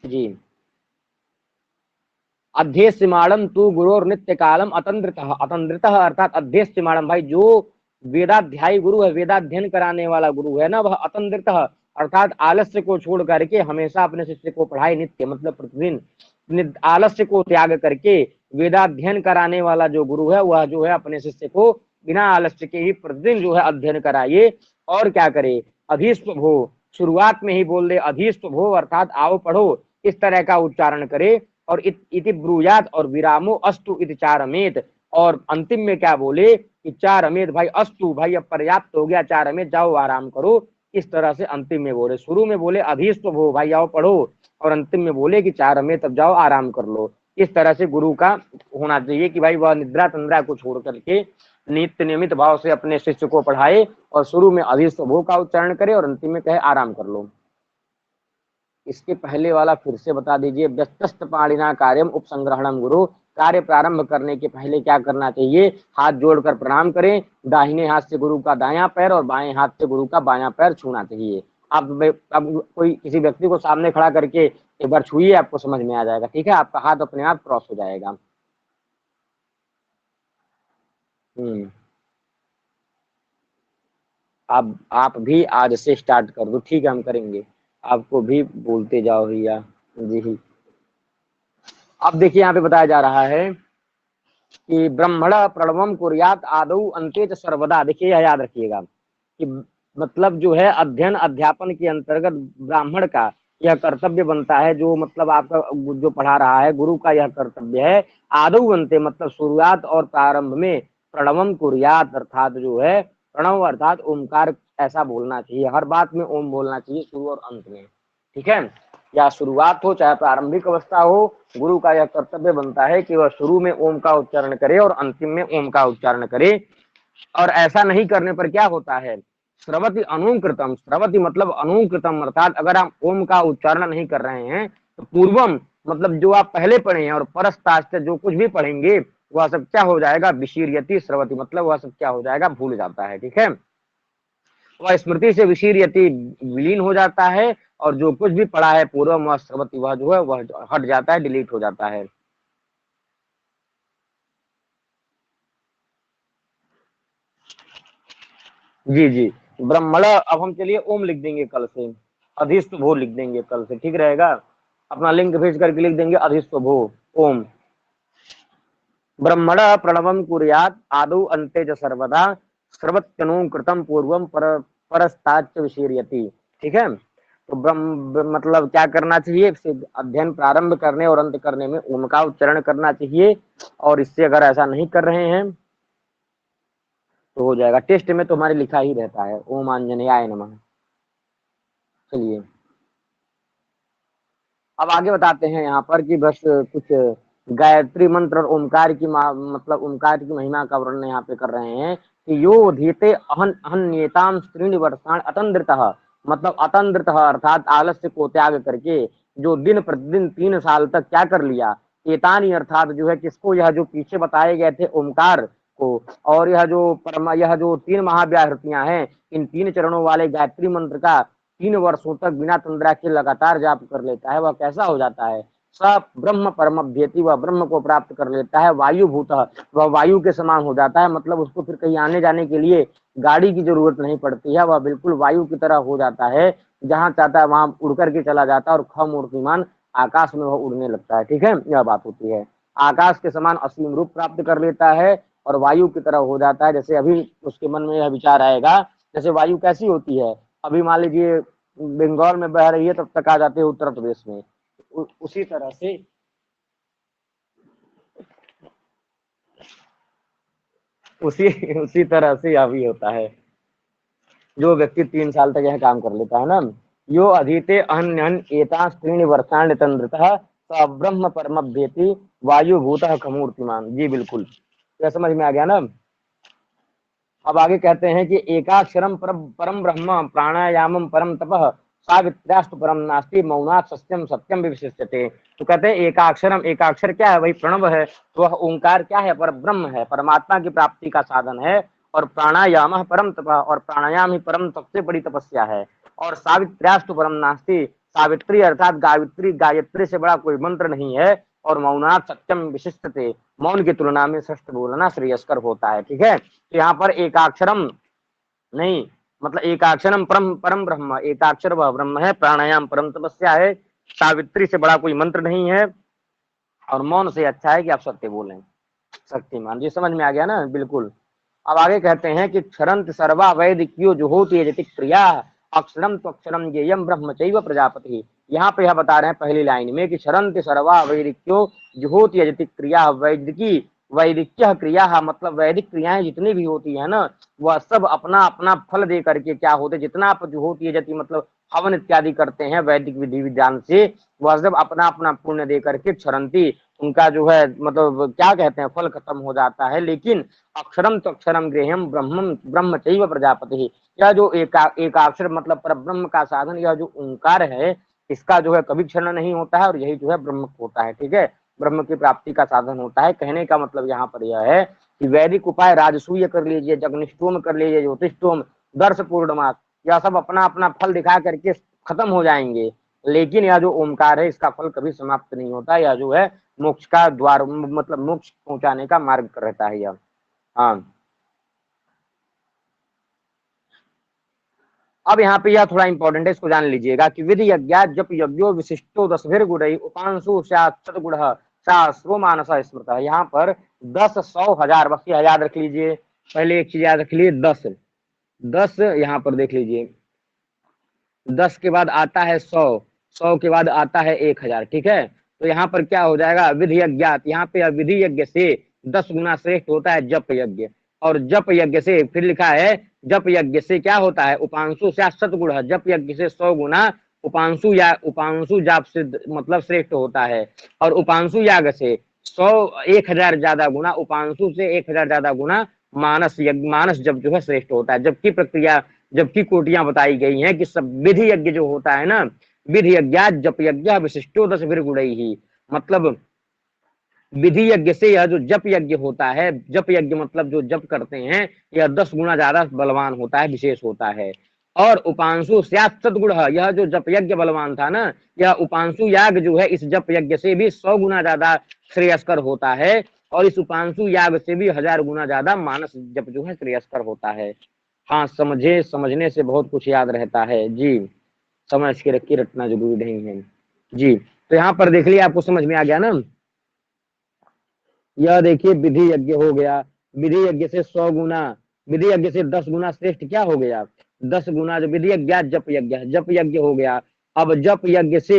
जी, अध्येष्यमाणम तू गुरोर नित्य कालम अतंद्रितः। अतंद्रितः अर्थात अध्येष्यमाणम, भाई जो वेदाध्यायी गुरु है, वेदाध्ययन कराने वाला गुरु है ना, वह अतंद्रितः अर्थात आलस्य को छोड़ करके हमेशा अपने शिष्य को पढ़ाए, नित्य मतलब प्रतिदिन, आलस्य को त्याग करके वेदाध्ययन कराने वाला जो गुरु है वह जो है अपने शिष्य को बिना आलस्य के ही प्रतिदिन जो है अध्ययन कराइए। और क्या करे, अधीष्व भो, शुरुआत में ही बोल दे अधीष्व भो अर्थात आओ पढ़ो, इस तरह का उच्चारण करे। और इति ब्रूयात और विरामो अस्तु इति चारमेत, और अंतिम में क्या बोले कि चारमेत, भाई अस्तु, भाई अब पर्याप्त हो गया, चारमेत जाओ आराम करो, इस तरह से अंतिम में बोले। शुरू में बोले अधीष्व भो, भाई आओ पढ़ो, और अंतिम में बोले कि चारमेत अब जाओ आराम कर लो। इस तरह से गुरु का होना चाहिए कि भाई वह निद्रा तंद्रा को छोड़ करके नित्य नियमित भाव से अपने शिष्य को पढ़ाए और शुरू में अधीष्व भो का उच्चारण करे और अंतिम में कहे आराम कर लो। इसके पहले वाला फिर से बता दीजिए। व्यस्तस्त पाणिना कार्यम उपसंग्रहणम गुरु, कार्य प्रारंभ करने के पहले क्या करना चाहिए, हाथ जोड़कर प्रणाम करें, दाहिने हाथ से गुरु का दायां पैर और बाएं हाथ से गुरु का बायां पैर छूना चाहिए। अब कोई किसी व्यक्ति को सामने खड़ा करके एक बार छुइए, आपको समझ में आ जाएगा, ठीक है, आपका हाथ अपने आप क्रॉस हो जाएगा। हम्म, अब आप भी आज से स्टार्ट कर दो, ठीक है, हम करेंगे, आपको भी बोलते जाओ भैया जी। अब देखिए यहाँ पे बताया जा रहा है कि ब्रह्मण प्रणवम कुर्यात आदौ अंते च सर्वदा। देखिए यह याद रखिएगा कि मतलब जो है अध्ययन अध्यापन के अंतर्गत ब्राह्मण का यह कर्तव्य बनता है, जो मतलब आपका जो पढ़ा रहा है गुरु का यह कर्तव्य है, आदौ अंते मतलब शुरुआत और प्रारंभ में प्रणवम कुर्यात अर्थात जो है प्रणव अर्थात ओमकार ऐसा बोलना चाहिए, हर बात में ओम बोलना चाहिए शुरू और अंत में, ठीक है, या शुरुआत हो चाहे प्रारंभिक अवस्था हो, गुरु का यह कर्तव्य बनता है कि वह शुरू में ओम का उच्चारण करे और अंतिम में ओम का उच्चारण करे। और ऐसा नहीं करने पर क्या होता है, स्रवति अनुकृतम, स्रवति मतलब अनुकृतम अर्थात अगर आप ओम का उच्चारण नहीं कर रहे हैं तो पूर्वम मतलब जो आप पहले पढ़े हैं और परस्ताश्च जो कुछ भी पढ़ेंगे वह सब क्या हो जाएगा, विशीर्यति स्रवति मतलब वह सब क्या हो जाएगा, भूल जाता है, ठीक है, वह स्मृति से विशीर्यति विलीन हो जाता है और जो कुछ भी पढ़ा है पूर्व वह स्रवति वह जो है वह हट जाता है, डिलीट हो जाता है। जी जी, ब्रह्मण अब हम चलिए ओम लिख देंगे कल से, अधिष्ट भो लिख देंगे कल से, ठीक रहेगा, अपना लिंक भेज करके लिख देंगे अधिष्ट भो ओम। ब्रह्मण प्रणवम कुर्यात आदौ अंते च सर्वदा सर्वत्यनुकृतम पूर्वम परस्ताच्च विशीर्यति, ठीक है। तो ब्रह्म मतलब क्या करना चाहिए, अध्ययन प्रारंभ करने और अंत करने में ओम का उच्चारण करना चाहिए, और इससे अगर ऐसा नहीं कर रहे हैं तो हो जाएगा। टेस्ट में तो हमारे लिखा ही रहता है ओम आंजनेयाय नमः। चलिए अब आगे बताते हैं यहाँ पर कि बस कुछ गायत्री मंत्र और ओमकार की मतलब ओमकार की महिमा का वर्णन यहाँ पे कर रहे हैं कि यो धीते अहन अहन्येताम स्त्रीण वर्षाण अतंद्रतः, मतलब अतंद्रतः अर्थात आलस्य को त्याग करके जो दिन प्रतिदिन 3 साल तक क्या कर लिया, एतानी अर्थात जो है किसको, यह जो पीछे बताए गए थे ओमकार को, और यह जो 3 महाव्याहृतियां हैं, इन 3 चरणों वाले गायत्री मंत्र का 3 वर्षों तक बिना तंद्रा के लगातार जाप कर लेता है, वह कैसा हो जाता है, सब ब्रह्म परमभ्यति, वह ब्रह्म को प्राप्त कर लेता है, वायु भूत वह वायु के समान हो जाता है, मतलब उसको फिर कहीं आने जाने के लिए गाड़ी की जरूरत नहीं पड़ती है, वह बिल्कुल वायु की तरह हो जाता है, जहां चाहता है वहां उड़ करके चला जाता है और खमूर्तिमान आकाश में वह उड़ने लगता है, ठीक है, यह बात होती है, आकाश के समान असीम रूप प्राप्त कर लेता है और वायु की तरह हो जाता है। जैसे अभी उसके मन में यह विचार आएगा, जैसे वायु कैसी होती है, अभी मान लीजिए बंगाल में बह रही है तब तक आ जाते हैं उत्तर प्रदेश में, उसी तरह से उसी उसी तरह से यह भी होता है, जो व्यक्ति 3 साल तक यह काम कर लेता है ना, यो अधीते अहन्यन एता स्त्रीण वर्षाण तंद्रतः स ब्रह्म परमभ्येति वायु भूतः खमूर्तिमान। जी बिल्कुल, क्या समझ में आ गया ना। अब आगे कहते हैं कि एकाक्षरम परम ब्रह्म प्राणायामम परम तपः सावित्र्यास्तु परम नास्ति मौनात् सत्यम सत्यम विशिष्यते। तो कहते हैं एकाक्षरम, एकाक्षर क्या है? वही प्रणव है। तो वह ओंकार क्या है? पर ब्रह्म है, परमात्मा की प्राप्ति का साधन है। और प्राणायाम परम तपः, और प्राणायाम ही परम सबसे बड़ी तपस्या है। और सावित्र्यास्तु परम नास्ति, सावित्री अर्थात गायत्री, गायत्री से बड़ा कोई मंत्र नहीं है। और मौनात् सत्यम विशिष्टते, मौन की तुलना में सत्य बोलना श्रेयस्कर होता है। ठीक है, तो यहाँ पर एकाक्षरम नहीं, मतलब एकाक्षरम परम परम ब्रह्म, एकाक्षर वह ब्रह्म है, प्राणायाम परम तपस्या है, सावित्री से बड़ा कोई मंत्र नहीं है, और मौन से अच्छा है कि आप सत्य बोलें। शक्तिमान जी, समझ में आ गया ना? बिल्कुल। अब आगे कहते हैं कि क्षरंत सर्वा वैदिक्यो जुहोति यजति क्रिया अक्षरम तो अक्षरम ज्ञेयम ब्रह्म चैव प्रजापति। यहाँ पे यह बता रहे हैं पहली लाइन में कि क्षरंत सर्वा वैदिक्यो जुहोति यजति क्रिया, वैदिकी वैदिक्य क्रिया मतलब वैदिक क्रियाएं जितनी भी होती है ना, वह सब अपना अपना फल दे करके क्या होते, जितना आप जुहोति यजति मतलब हवन इत्यादि करते हैं वैदिक विधि विधान से, वह सब अपना अपना पुण्य दे करके क्षरंती, उनका जो है मतलब क्या कहते हैं, फल खत्म हो जाता है। लेकिन अक्षरम तो अक्षरम गृहम ब्रह्म ब्रह्म चैव प्रजापति, यह जो एकाक्षर मतलब पर ब्रह्म का साधन, यह जो ओंकार है, इसका जो है कभी क्षरण नहीं होता है, और यही जो है ब्रह्म होता है। ठीक है, ब्रह्म की प्राप्ति का साधन होता है। कहने का मतलब यहाँ पर यह है कि वैदिक उपाय राजसूय कर लीजिए, जगनिष्ठोम कर लीजिए, ज्योतिषोम, दर्श पूर्णमास, यह सब अपना अपना फल दिखा करके खत्म हो जाएंगे। लेकिन यह जो ओंकार है, इसका फल कभी समाप्त नहीं होता। यह जो है मोक्ष का द्वार, मतलब मोक्ष पहुंचाने का मार्ग रहता है यह। हाँ, अब यहाँ पे यह थोड़ा इंपॉर्टेंट है, इसको जान लीजिएगा कि विधि यज्ञ जप यज्ञो विशिष्टो 10 गुण उपांशु सदगुण शास्त्रो मानस स्मृत। यहाँ पर 10, 100, 1000, बस ये 1000 रख लीजिए। पहले एक चीज याद रख लीजिए, 10, 10 यहाँ पर देख लीजिए, 10 के बाद आता है 100, 100 के बाद आता है 1000। ठीक है, तो यहाँ पर क्या हो जाएगा, विधि यज्ञात, यहाँ पे विधि यज्ञ से 10 गुना श्रेष्ठ होता है जप यज्ञ। और जप यज्ञ से फिर लिखा है, जप यज्ञ से क्या होता है, उपांशु से सतगुण, जप यज्ञ से 100 गुना उपांशु या उपांशु जाप से मतलब श्रेष्ठ होता है। और उपांशु याग से 100 1000 ज्यादा गुना, उपांशु से 1000 ज्यादा गुना मानस यज्ञ, मानस जप जो है श्रेष्ठ होता है। जबकि प्रक्रिया, जबकि कोटियां बताई गई हैं कि सब विधि यज्ञ जो होता है ना, विधि यज्ञ जप यज्ञ विशिष्टो 10 गुण ही, मतलब विधि यज्ञ से यह जो जप यज्ञ होता है, जप यज्ञ मतलब जो जप करते हैं, यह 10 गुना ज्यादा बलवान होता है, विशेष होता है। और उपांशु सदगुण, यह जो जप यज्ञ बलवान था ना, यह उपांशु याग जो है इस जप यज्ञ से भी 100 गुना ज्यादा श्रेयस्कर होता है। और इस उपांशु याग से भी 1000 गुना ज्यादा मानस जप जो है श्रेयस्कर होता है। हाँ, समझे, समझने से बहुत कुछ याद रहता है जी, समझ के रखिए, रटना जरूरी नहीं है जी। तो यहाँ पर देख लिया, आपको समझ में आ गया ना? यह देखिए विधि यज्ञ हो गया, विधि यज्ञ से 100 गुना, विधि यज्ञ से 10 गुना श्रेष्ठ क्या हो गया, 10 गुना जो विधि यज्ञ, जप यज्ञ, जप यज्ञ हो गया। अब जप यज्ञ से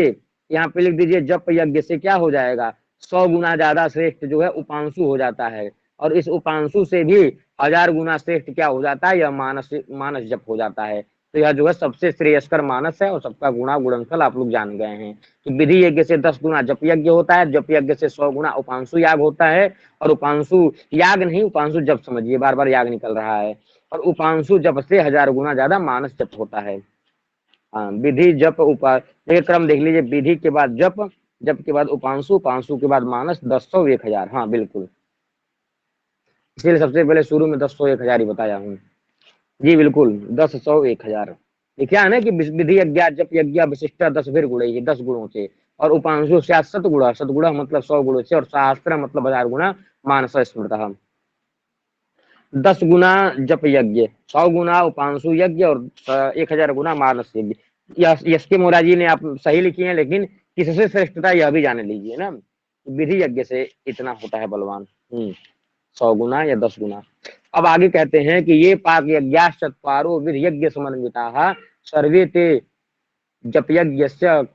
यहाँ पे लिख दीजिए, जप यज्ञ से क्या हो जाएगा, 100 गुना ज्यादा श्रेष्ठ जो है उपांशु हो जाता है। और इस उपांशु से भी 1000 गुना श्रेष्ठ क्या हो जाता है, यह मानस, मानस जप हो जाता है। तो यह जो है सबसे श्रेयस्कर मानस है, और सबका गुणा गुणनफल आप लोग जान गए हैं कि विधि यज्ञ से 10 गुना जप यज्ञ होता है, जप यज्ञ से 100 गुना उपांशु याग होता है। और उपांशु याग नहीं, उपांशु जप समझिए, बार बार याग निकल रहा है। और उपांशु जप से 1000 गुना ज्यादा मानस जप होता है। हाँ, विधि जप उपा, देखिए क्रम देख लीजिए, विधि के बाद जप, जप के बाद उपांशु, उपांशु के बाद मानस, 10, 100, 1000। हाँ बिल्कुल, इसलिए सबसे पहले शुरू में 10, 100, 1000 ही बताया हूँ जी। बिल्कुल, 10, 100, 1000। ये क्या है ना कि विधि यज्ञ जप यज्ञ विशिष्ट 10 गुण ही, 10 गुणों से। और उपांशु से सतगुण, सतगुण मतलब 100 गुणों से। और शास्त्र मतलब 1000 गुना मानस स्मृत। 10 गुना जप यज्ञ, 100 गुना उपांशु यज्ञ, और 1000 गुना मानस यज्ञ। यश के मोरा जी ने आप सही लिखी है, लेकिन किससे श्रेष्ठता यह भी जान लीजिए ना, विधि यज्ञ से इतना होता है बलवान। 100 गुना या 10 गुना। अब आगे कहते हैं कि ये पाक यज्ञाश्चत्वारो विधि यज्ञ समन्विता सर्वे ते जप यज्ञ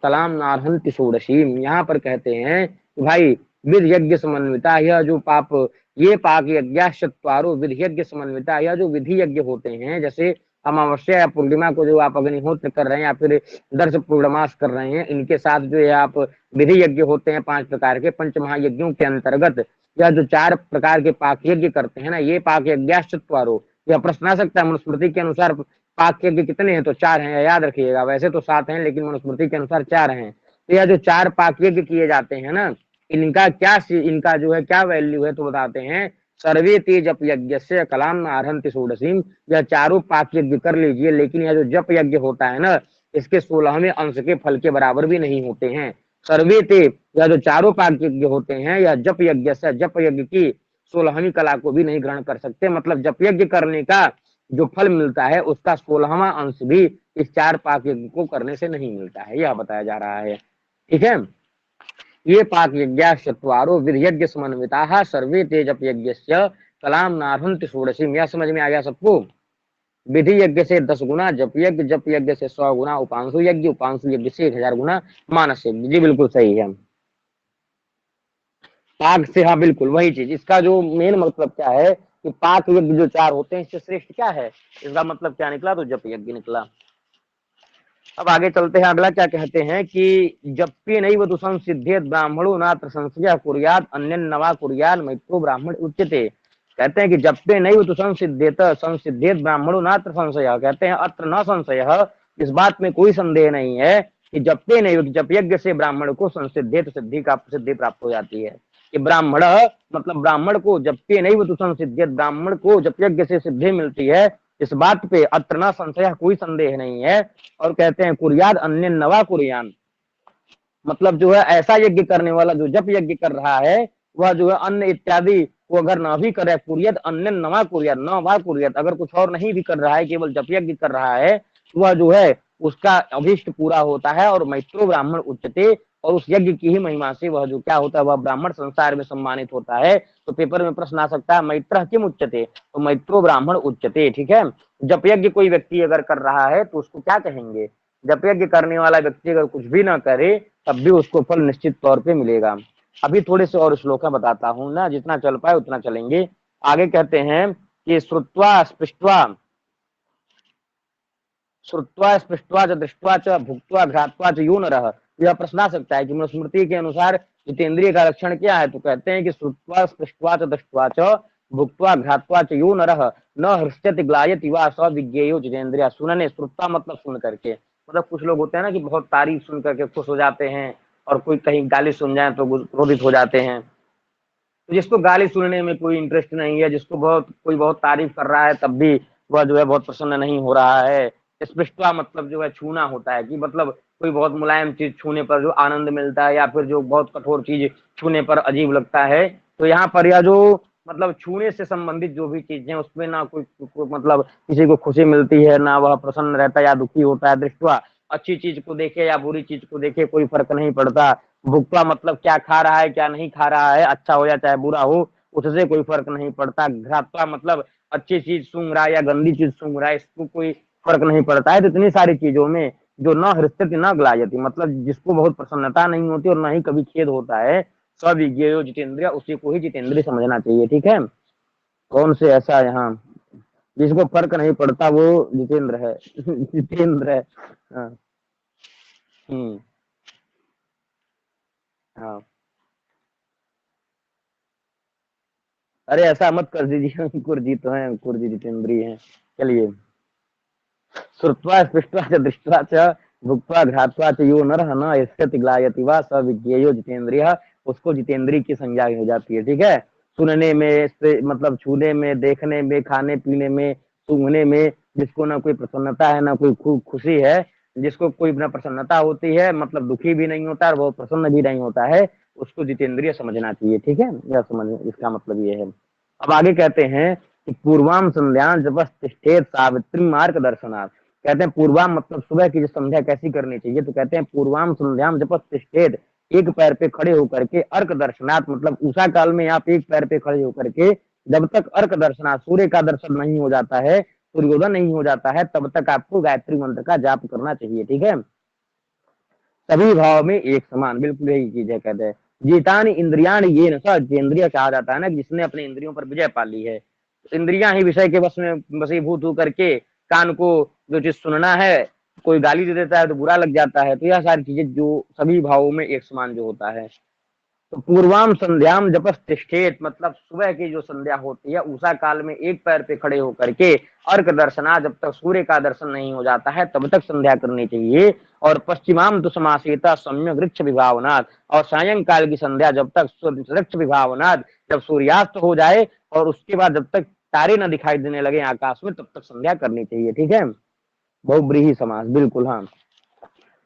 कलाम नारहंति षोडशीम। यहाँ पर कहते हैं कि भाई विधि यज्ञ समन्विता, यह जो पाप, ये पाक यज्ञाश्चत्वारो विधि यज्ञ समन्विता, यह जो विधि यज्ञ होते हैं, जैसे अमावस्या या पूर्णिमा को जो आप अग्निहोत्र कर रहे हैं, या फिर दर्श पूर्णमास कर रहे हैं, इनके साथ जो है आप विधि यज्ञ होते हैं 5 प्रकार के, पंच महायज्ञों के अंतर्गत यह जो 4 प्रकार के पाक यज्ञ करते हैं ना, ये पाक यज्ञाश्चत्वारो, यह प्रश्न आ सकता है। मनुस्मृति के अनुसार पाक यज्ञ कितने हैं, तो 4 हैं, याद रखिएगा। वैसे तो 7 हैं, लेकिन मनुस्मृति के अनुसार 4 हैं। तो यह जो 4 पाक यज्ञ किए जाते हैं ना, इनका जो है क्या वैल्यू है, तो बताते हैं। सर्वे ते जप यज्ञ से कलाम आरहंति षोडशीम, यह चारों पाक यज्ञ कर लीजिए, लेकिन यह जो जप यज्ञ होता है ना, इसके 16वें अंश के फल के बराबर भी नहीं होते हैं। सर्वे ते, यह जो चारों पाक यज्ञ होते हैं, यह जप यज्ञ से, जप यज्ञ की 16वीं कला को भी नहीं ग्रहण कर सकते। मतलब जप यज्ञ करने का जो फल मिलता है, उसका 16वां अंश भी इस 4 पाक यज्ञ को करने से नहीं मिलता है, यह बताया जा रहा है। ठीक है। ये पाक यज्ञ चत्वारो विध यज्ञ समन्विता सर्वे ते जप यज्ञ कलाम नारहंति षोडशीम। यह समझ में आ गया सबको। विधि यज्ञ से 10 गुना जप यज्ञ, जप यज्ञ से 100 गुना उपांशु यज्ञ, उपांशु यज्ञ से 1000 गुना मानस यज्ञ। जी बिल्कुल सही है। पाक से, हाँ बिल्कुल वही चीज। इसका जो मेन मतलब क्या है कि पाक यज्ञ जो 4 होते हैं, इससे श्रेष्ठ क्या है, इसका मतलब क्या निकला, तो जप यज्ञ निकला। अब आगे चलते हैं। अगला क्या कहते हैं कि जप्पे नहीं वतु संसिद्धेत ब्राह्मणो नात्र संशय कुर्यात अन्य नवा कुर्यात मैत्रो ब्राह्मण उच्यते। कहते हैं कि जप्पे नहीं वतु संसिद्धेत ब्राह्मणो नात्र संशय, कहते हैं अत्र न संशय, इस बात में कोई संदेह नहीं है कि जप्पे नहीं, जप यज्ञ से ब्राह्मण को संसिद्धेत सिद्धि प्राप्त हो जाती है। कि ब्राह्मण मतलब ब्राह्मण को जप्पे नहीं वतु संसिद्धेत, ब्राह्मण को जप यज्ञ से सिद्धि मिलती है, इस बात पे अत्र न संशय, कोई संदेह नहीं है। और कहते हैं कुर्याद अन्य नवा कुर्यान, मतलब जो है ऐसा यज्ञ करने वाला जो जप यज्ञ कर रहा है, वह जो है अन्न इत्यादि को अगर ना भी करे, कुर्यत अन्य नवा कुर्यत नवा कुर्यत, अगर कुछ और नहीं भी कर रहा है, केवल जप यज्ञ कर रहा है, तो वह जो है उसका अभिष्ट पूरा होता है। और मैत्रो ब्राह्मण उच्चते, और उस यज्ञ की ही महिमा से वह जो क्या होता है, वह ब्राह्मण संसार में सम्मानित होता है। तो पेपर में प्रश्न आ सकता है मैत्र किम उच्चते, तो मैत्रो ब्राह्मण उच्चते। ठीक है। जप यज्ञ कोई व्यक्ति अगर कर रहा है तो उसको क्या कहेंगे, जप यज्ञ करने वाला व्यक्ति अगर कुछ भी ना करे तब भी उसको फल निश्चित तौर पे मिलेगा। अभी थोड़े से और श्लोक बताता हूँ ना, जितना चल पाए उतना चलेंगे। आगे कहते हैं कि श्रुत्वा स्पृष्ट्वा स्पृष्ट्वा च दृष्ट्वा च भुक्त्वा घ्रात्वा च यो नरः। यह प्रश्न आ सकता है कि मनुस्मृति के अनुसार जितेंद्रिय का लक्षण क्या है, तो कहते हैं कि श्रुत्वा स्पृष्ट्वा च दृष्ट्वा च भुक्त्वा घ्रात्वा च यो नरः न हृष्यति ग्लायति वा स विज्ञेयो जितेंद्रिय। सुनने, श्रुत्वा मतलब सुन करके, मतलब कुछ लोग होते हैं ना कि बहुत तारीफ सुन करके खुश हो जाते हैं, और कोई कहीं गाली सुन जाए तो क्रोधित हो जाते हैं। तो जिसको गाली सुनने में कोई इंटरेस्ट नहीं है, जिसको कोई बहुत तारीफ कर रहा है तब भी वह जो है बहुत प्रसन्न नहीं हो रहा है। स्पृष्टवा मतलब जो है छूना होता है, कि मतलब कोई बहुत मुलायम चीज छूने पर जो आनंद मिलता है, या फिर जो बहुत कठोर चीज छूने पर अजीब लगता है। तो यहाँ पर यह जो मतलब छूने से संबंधित जो भी चीजें, उसमें ना कोई मतलब किसी को खुशी मिलती है, ना वह प्रसन्न रहता है या दुखी होता है। दृष्टवा, अच्छी चीज को देखे या बुरी चीज को देखे कोई फर्क नहीं पड़ता। भुक्ता मतलब क्या खा रहा है क्या नहीं खा रहा है, अच्छा हो या चाहे बुरा हो, उससे कोई फर्क नहीं पड़ता। घ्रात्वा मतलब अच्छी चीज सूंघ रहा है या गंदी चीज सूंघ रहा है, इसको कोई फर्क नहीं पड़ता है। तो इतनी सारी चीजों में जो न हृष्यति न ग्लायति, मतलब जिसको बहुत प्रसन्नता नहीं होती और न ही कभी खेद होता है, सविज्ञेयो जितेंद्रिय, उसी को ही जितेंद्रिय समझना चाहिए। ठीक है। कौन से ऐसा यहाँ जिसको फर्क नहीं पड़ता वो जितेंद्र है जितेंद्र है। हाँ। हम्म। हाँ। अरे ऐसा मत कर दीजिए, अंकुर जी तो है, अंकुर जी जितेंद्रिय हैं। चलिए। श्रुत्वा स्पृष्ट्वा च दृष्ट्वा च भुक्त्वा घ्रात्वा च यो नरः न यस्यति ग्लायति वा स विज्ञेयो जितेंद्रियः, उसको जितेंद्रिय की संज्ञा हो जाती है। ठीक है। सुनने में से मतलब छूने में, देखने में, खाने पीने में, सूंघने में, जिसको ना कोई प्रसन्नता है ना कोई खुशी है, जिसको कोई ना प्रसन्नता होती है, मतलब दुखी भी नहीं होता और वो प्रसन्न भी नहीं होता है, उसको जितेंद्रिय समझना चाहिए। ठीक है। यह समझ, इसका मतलब ये है। अब आगे कहते हैं कि पूर्वाम संध्यान जपस्तिष्ठेत सावित्री मार्ग दर्शनार्थ। कहते हैं पूर्वाम मतलब सुबह की जो संध्या कैसी करनी चाहिए, तो कहते हैं पूर्वाम संध्याम जपस्तिष्ठेत, एक पैर पे खड़े होकर के, अर्क दर्शनार्थ मतलब उषा काल में आप एक पैर पे खड़े होकर के जब तक अर्क दर्शनार्थ, सूर्य का दर्शन नहीं हो जाता है, सूर्योदय नहीं हो जाता है, तब तक आपको गायत्री मंत्र का जाप करना चाहिए। ठीक है। सभी भाव में एक समान, बिल्कुल यही चीज है। कहते हैं जीतानी इंद्रियाण ये नशा, इंद्रिय कहा जाता है ना जिसने अपने इंद्रियों पर विजय पा ली है। इंद्रियां ही विषय के वश में वशीभूत होकर के कान को जो चीज सुनना है, कोई गाली दे देता है तो बुरा लग जाता है। तो यह सारी चीजें जो सभी भावों में एक समान जो होता है। तो पूर्वाम संध्याम जपस्तिष्ठेत, मतलब सुबह की जो संध्या होती है उषा काल में एक पैर पे खड़े होकर के अर्क दर्शना, जब तक सूर्य का दर्शन नहीं हो जाता है तब तक संध्या करनी चाहिए। और पश्चिमाम तो समासेता सम्यक वृक्ष विभावनाथ, और सायंकाल की संध्या जब तक वृक्ष विभावनाथ, जब सूर्यास्त हो जाए और उसके बाद जब तक तारे न दिखाई देने लगे आकाश में तब तक संध्या करनी चाहिए। ठीक है, बहुब्रीहि समास, बिल्कुल हाँ।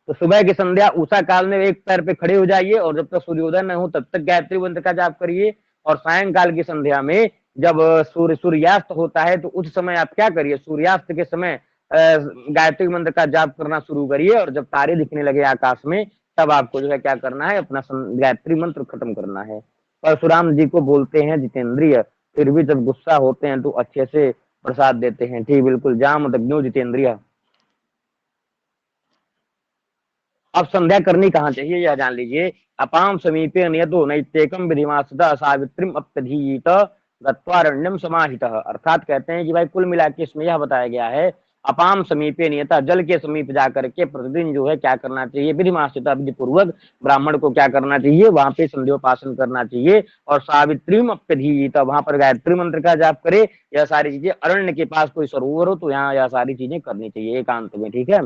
तो सुबह की संध्या उषा काल में एक पैर पे खड़े हो जाइए और जब तक सूर्योदय न हो तब तक गायत्री मंत्र का जाप करिए। और सायंकाल की संध्या में जब सूर्यास्त होता है तो उस समय आप क्या करिए, सूर्यास्त के समय गायत्री मंत्र का जाप करना शुरू करिए, और जब तारे दिखने लगे आकाश में तब आपको जो है क्या करना है, अपना गायत्री मंत्र खत्म करना है। परशुराम जी को बोलते हैं जितेंद्रिय, फिर भी जब गुस्सा होते हैं तो अच्छे से प्रसाद देते हैं। ठीक, बिल्कुल, जाम दग्नो जितेंद्रिय। अब संध्या करनी कहाँ चाहिए यह जान लीजिए। अपाम समीपे नियतो नैत्येकम विधिमासदा सावित्रीम अप्यधीत गत्वारण्यम समाहितः, अर्थात कहते हैं कि भाई कुल मिला के इसमें यह बताया गया है, अपाम समीपे नियता, जल के समीप जाकर के प्रतिदिन जो है क्या करना चाहिए, विधिमास्ता, विधि पूर्वक ब्राह्मण को क्या करना चाहिए, वहां पे संध्योपासन करना चाहिए। और सावित्रीम अप्यधीत, वहां पर गायत्री मंत्र का जाप करे। यह सारी चीजें, अरण्य के पास कोई सरोवर हो तो यहाँ यह सारी चीजें करनी चाहिए एकांत में। ठीक है,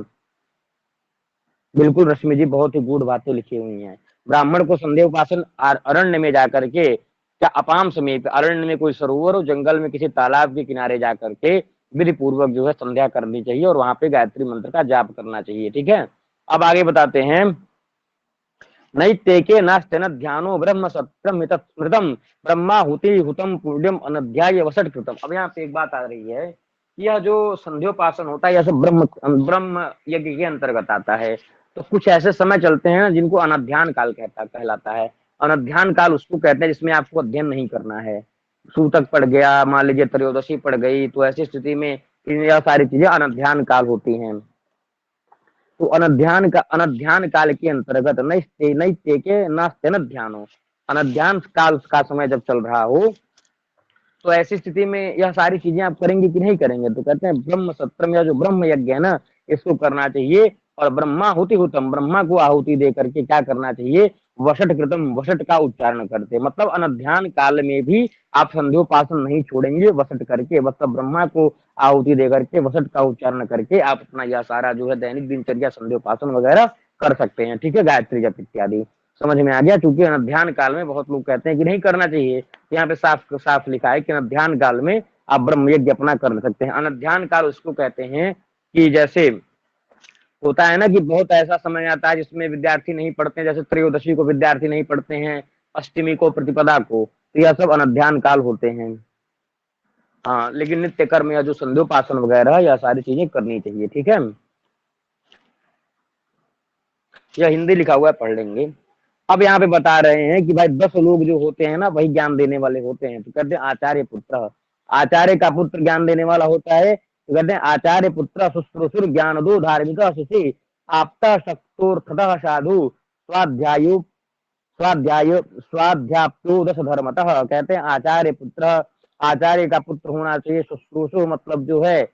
बिल्कुल रश्मि जी, बहुत ही गूढ़ बातें लिखी हुई हैं। ब्राह्मण को संध्या उपासन अरण्य में जाकर के, क्या अपाम समीप, अरण्य में कोई सरोवर हो, जंगल में किसी तालाब के किनारे जाकर के विधि पूर्वक जो है संध्या करनी चाहिए और वहां पे गायत्री मंत्र का जाप करना चाहिए। ठीक है, अब आगे बताते हैं। नैतेके नास्तेन ध्यानो ब्रह्म सत्रम स्मृतम ब्रह्माहुति हुतम पुण्यम अनध्याय वसट कृतम। अब यहाँ पे एक बात आ रही है, यह जो संध्योपासन होता है यह सब ब्रह्म ब्रह्म यज्ञ के अंतर्गत आता है। तो कुछ ऐसे समय चलते हैं जिनको अनध्यान काल कहलाता है। अनध्यान काल उसको कहते हैं जिसमें आपको अध्ययन नहीं करना है। सूतक पड़ गया, मान लीजिए त्रयोदशी पड़ गई, तो ऐसी स्थिति में यह सारी चीजें अनध्यान काल होती हैं। तो अनध्यान काल के अंतर्गत नैत्य के नास्तेन ध्यानो, अनध्यान काल का समय जब चल रहा हो तो ऐसी स्थिति में यह सारी चीजें आप करेंगे कि नहीं करेंगे, तो कहते हैं ब्रह्म सत्रम, या जो ब्रह्म यज्ञ है ना इसको करना चाहिए। और ब्रह्माहुति हुतम, ब्रह्मा को आहुति दे करके क्या करना चाहिए, वसट कृतम, वसट का उच्चारण करते, मतलब अनध्यान काल में भी आप संध्योपासन नहीं छोड़ेंगे, वसट करके, मतलब ब्रह्मा को आहुति दे करके वसट का उच्चारण करके आप अपना यह सारा जो है दैनिक दिनचर्या संध्योपासन वगैरह कर सकते हैं। ठीक है, गायत्री जप इत्यादि समझ में आ गया। क्योंकि अनध्यान काल में बहुत लोग कहते हैं कि नहीं करना चाहिए, यहाँ पे साफ साफ लिखा है कि अनध्यान काल में आप ब्रह्म यज्ञ अपना कर सकते हैं। अनध्यान काल उसको कहते हैं कि जैसे होता है ना कि बहुत ऐसा समय आता है जिसमें विद्यार्थी नहीं पढ़ते हैं, जैसे त्रयोदशी को विद्यार्थी नहीं पढ़ते हैं, अष्टमी को, प्रतिपदा को, तो यह सब अनध्यान काल होते हैं। हाँ, लेकिन नित्य कर्म या जो संध्योपासन वगैरह यह सारी चीजें करनी चाहिए। ठीक है, यह हिंदी लिखा हुआ है, पढ़ लेंगे। अब यहाँ पे बता रहे हैं कि भाई 10 लोग जो होते हैं ना वही ज्ञान देने वाले होते हैं। तो कहते हैं आचार्य पुत्र, आचार्य का पुत्र ज्ञान देने वाला होता है। तो कहते हैं आचार्य पुत्र शुश्रूषुर ज्ञान दो धार्मिक सुशी आपता शक्तोर्थतः साधु स्वाध्यायो स्वाध्याप्यो दश धर्मतः। कहते हैं आचार्य पुत्र, आचार्य का पुत्र होना चाहिए। शुश्रूषु मतलब जो है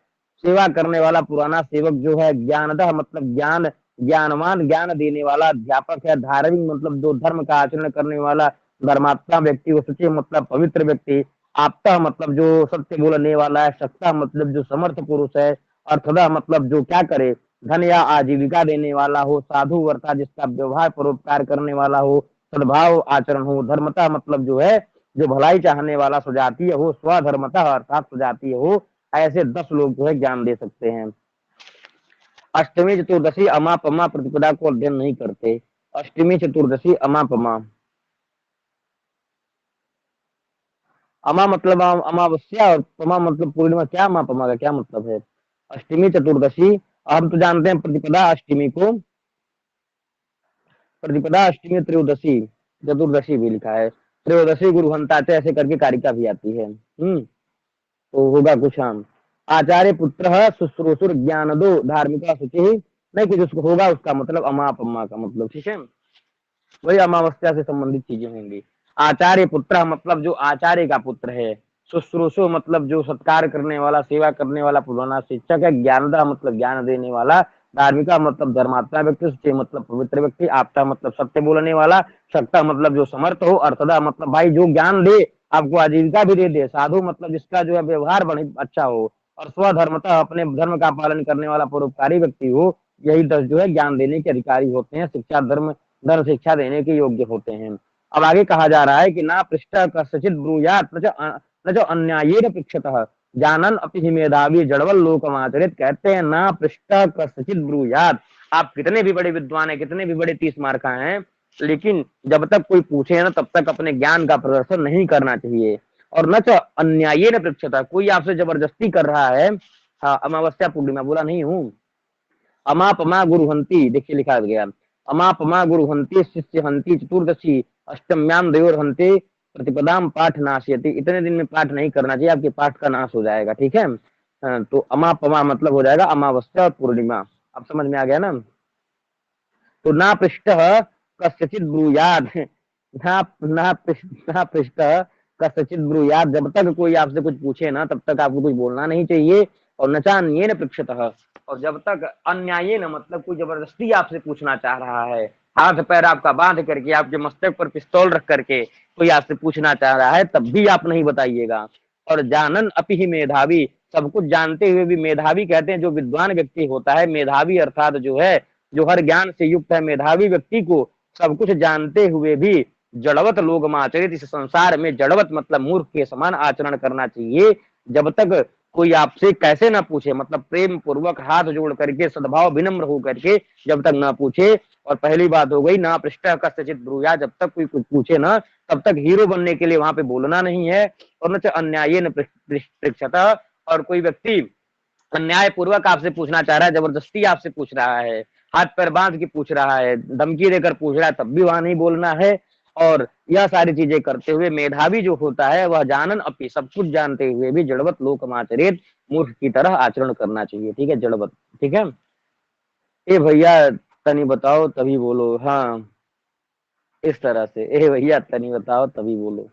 सेवा करने वाला, पुराना सेवक जो है। ज्ञानदह मतलब ज्ञान, ज्ञानवान, ज्ञान देने वाला। अध्यापक है। धार्मिक मतलब जो धर्म का आचरण करने वाला, धर्मात्मा व्यक्ति। शुचि मतलब पवित्र व्यक्ति। आपता मतलब जो सत्य बोलने वाला है। सत्ता मतलब जो समर्थ पुरुष है। अर्थदा मतलब जो क्या करे, धन या आजीविका देने वाला हो। साधु अर्थात जिसका व्यवहार परोपकार करने वाला हो, सद्भाव आचरण हो। धर्मता मतलब जो है जो भलाई चाहने वाला सुजातीय हो। स्वधर्मता अर्थात सुजातीय हो। ऐसे 10 लोग जो है ज्ञान दे सकते हैं। अष्टमी चतुर्दशी अमापमा प्रतिपदा को अध्ययन नहीं करते। अष्टमी चतुर्दशी अमापमा, अमा मतलब अमावस्या और पमा मतलब पूर्णिमा। क्या अमापमा का क्या मतलब है? अष्टमी चतुर्दशी, हम तो जानते हैं प्रतिपदा अष्टमी को, प्रतिपदा अष्टमी त्रयोदशी, चतुर्दशी भी लिखा है। त्रयोदशी गुरुहंताचे ऐसे करके कारिका भी आती है। तो होगा कुछ हम आचार्य पुत्र शुश्रूषुर ज्ञान दो धार्मिका शुचि, नहीं कुछ उसको होगा उसका मतलब अमापम्मा का मतलब। ठीक है, वही अमावस्या से संबंधित चीजें होंगी। आचार्य पुत्र मतलब जो आचार्य का पुत्र है। शुश्रूषु मतलब जो सत्कार करने वाला, सेवा करने वाला पुराना शिक्षक है। ज्ञानदा मतलब ज्ञान देने वाला। धार्मिका मतलब धर्मात्मा व्यक्ति, सुचि मतलब पवित्र व्यक्ति, आपता मतलब सत्य बोलने वाला, शक्ता मतलब जो समर्थ हो, अर्थदा मतलब भाई जो ज्ञान दे, आपको आजीविका भी दे दे, साधु मतलब जिसका जो है व्यवहार बड़े अच्छा हो, और स्वधर्मतः अपने धर्म का पालन करने वाला परोपकारी व्यक्ति हो। यही 10 जो है ज्ञान देने के अधिकारी होते हैं, शिक्षा धर्म धर्म शिक्षा देने के योग्य होते हैं। अब आगे कहा जा रहा है कि ना पृष्ठ कस्यचित् ब्रूयात् न च अन्यायेन पृच्छतः जानन अपि हि मेधावी जड़वल लोकमाचरित। कहते हैं ना पृष्ठ कस्यचित् ब्रूयात्, आप कितने भी बड़े विद्वान हैं, कितने भी बड़े 30 मार्का हैं, लेकिन जब तक कोई पूछे ना तब तक अपने ज्ञान का प्रदर्शन नहीं करना चाहिए। और न च अन्यायेन पृच्छतः, कोई आपसे जबरदस्ती कर रहा है। हाँ, अमावस्या पूर्णिमा बोला नहीं हूँ। अमापमा गुरुहंती, देखिए लिखा गया, अमापमा गुरुहंती शिष्य हंती चतुर्दशी अष्टम्याम देवरहंते प्रतिपदाम पाठ नाशयति। इतने दिन में पाठ नहीं करना चाहिए, आपके पाठ का नाश हो जाएगा। ठीक है, तो अमापमा मतलब हो जाएगा अमावस्या और पूर्णिमा। अब समझ में आ गया ना। तो ना पृष्ठ कस्यचित ब्रूयाद, ना पृष्ठ कस्यचित ब्रूयाद, जब तक कोई आपसे कुछ पूछे ना तब तक आपको कुछ बोलना नहीं चाहिए। और नचान्येन पृक्षतः, और जब तक अन्याय न मतलब कोई जबरदस्ती आपसे पूछना चाह रहा है, हाथ पैर आपका बांध करके, आपके मस्तक पर पिस्तौल रख करके कोई आपसे पूछना चाह रहा है, तब भी आप नहीं बताइएगा। और जानन अपि ही मेधावी, सब कुछ जानते हुए भी मेधावी कहते हैं जो विद्वान व्यक्ति होता है, मेधावी अर्थात जो है जो हर ज्ञान से युक्त है, मेधावी व्यक्ति को सब कुछ जानते हुए भी जड़वत लोग आचरित, इस संसार में जड़वत मतलब मूर्ख के समान आचरण करना चाहिए। जब तक कोई आपसे कैसे ना पूछे, मतलब प्रेम पूर्वक हाथ जोड़ करके सद्भाव विनम्र हो करके जब तक ना पूछे। और पहली बात हो गई ना पृष्ठ कस्यचित ब्रूयात्, जब तक कोई कुछ पूछे ना तब तक हीरो बनने के लिए वहां पे बोलना नहीं है। और न च अन्यायेन पृच्छतः, और कोई व्यक्ति अन्याय पूर्वक आपसे पूछना चाह रहा है, जबरदस्ती आपसे पूछ रहा है, हाथ पैर बांध के पूछ रहा है, धमकी देकर पूछ रहा है, तब भी वहां नहीं बोलना है। और यह सारी चीजें करते हुए मेधावी जो होता है वह जानन अपनी, सब कुछ जानते हुए भी जड़वत लोकमाचरित, मूर्ख की तरह आचरण करना चाहिए। ठीक है, जड़वत। ठीक है, ए भैया तनी बताओ तभी बोलो। हाँ, इस तरह से ए भैया तनी बताओ तभी बोलो।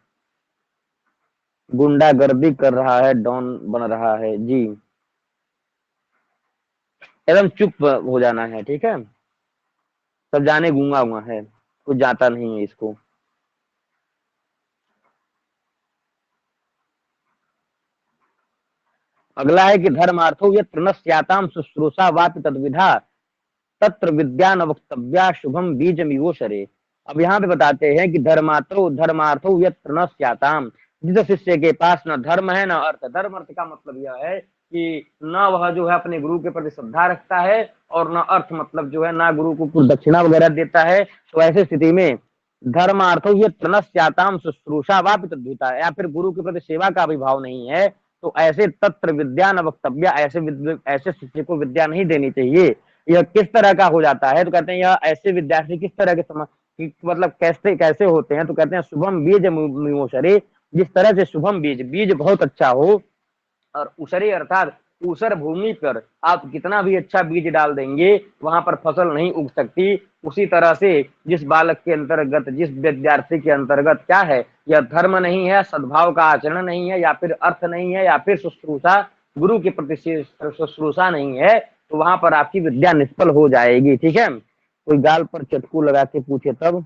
गुंडागर्दी कर रहा है, डॉन बन रहा है जी, एकदम चुप हो जाना है। ठीक है, सब जाने गूंगा हुआ है, कुछ जाता नहीं है इसको। अगला है कि धर्मार्थो यत्र न स्याताम शुश्रूषा वापि तद्विधा तत्र विद्या न वक्तव्या शुभम बीजमिवो शरे। अब यहाँ पे बताते हैं कि धर्मार्थो यत्र न स्याताम, जिस शिष्य के पास न धर्म है न अर्थ। धर्म अर्थ का मतलब यह है कि न वह जो है अपने गुरु के प्रति श्रद्धा रखता है, और न अर्थ मतलब जो है ना गुरु को कुछ दक्षिणा वगैरह देता है। तो ऐसी स्थिति में धर्मार्थो यत्र न स्याताम शुश्रूषा वापि तद्विधा, या फिर गुरु के प्रति सेवा का भी भाव नहीं है, तो ऐसे तत्र विद्या न वक्तव्य, ऐसे शिष्य को विद्या नहीं देनी चाहिए। यह किस तरह का हो जाता है, तो कहते हैं यह ऐसे विद्यार्थी किस तरह के मतलब कैसे कैसे होते हैं, तो कहते हैं शुभम बीज मिमोशरे, जिस तरह से शुभम बीज, बीज बहुत अच्छा हो, और उसरे अर्थात ऊसर भूमि पर आप कितना भी अच्छा बीज डाल देंगे वहां पर फसल नहीं उग सकती। उसी तरह से जिस बालक के अंतर्गत, जिस विद्यार्थी के अंतर्गत क्या है, यह धर्म नहीं है, सद्भाव का आचरण नहीं है, या फिर अर्थ नहीं है, या फिर शुश्रूषा, गुरु के प्रति शुश्रूषा नहीं है, तो वहां पर आपकी विद्या निष्फल हो जाएगी। ठीक है, कोई गाल पर चटकू लगा के पूछे तब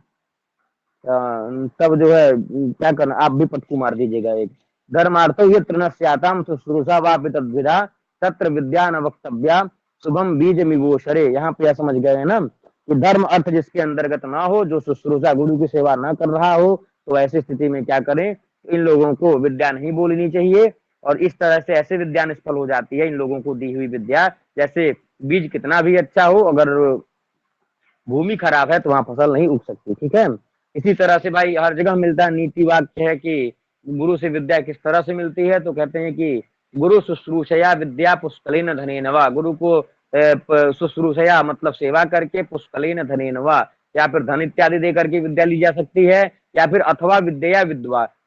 जो है क्या करना, आप भी पटकू मार दीजिएगा एक। धर्मार्थो यत्र न स्याताम शुश्रूषा वापि तद्विधा तत्र विद्या न वक्तव्या शुभम बीज मिवोशरे। यहाँ पे यह समझ गए ना कि धर्म अर्थ जिसके अंतर्गत ना हो, जो शुश्रूषा गुरु की सेवा ना कर रहा हो, तो ऐसी स्थिति में क्या करें, इन लोगों को विद्या नहीं बोलनी चाहिए। और इस तरह से ऐसे विद्या निष्फल हो जाती है इन लोगों को दी हुई विद्या। जैसे बीज कितना भी अच्छा हो, अगर भूमि खराब है तो वहां फसल नहीं उग सकती। ठीक है, इसी तरह से भाई हर जगह मिलता है, नीति वाक्य है कि गुरु से विद्या किस तरह से मिलती है, तो कहते हैं कि गुरु शुश्रूषया विद्या पुष्कलेन धनेन वा, गुरु को शुश्रूषया मतलब सेवा करके, पुष्कलेन धनेन वा या फिर धन इत्यादि दे करके विद्या ली जा सकती है, या फिर अथवा विद्या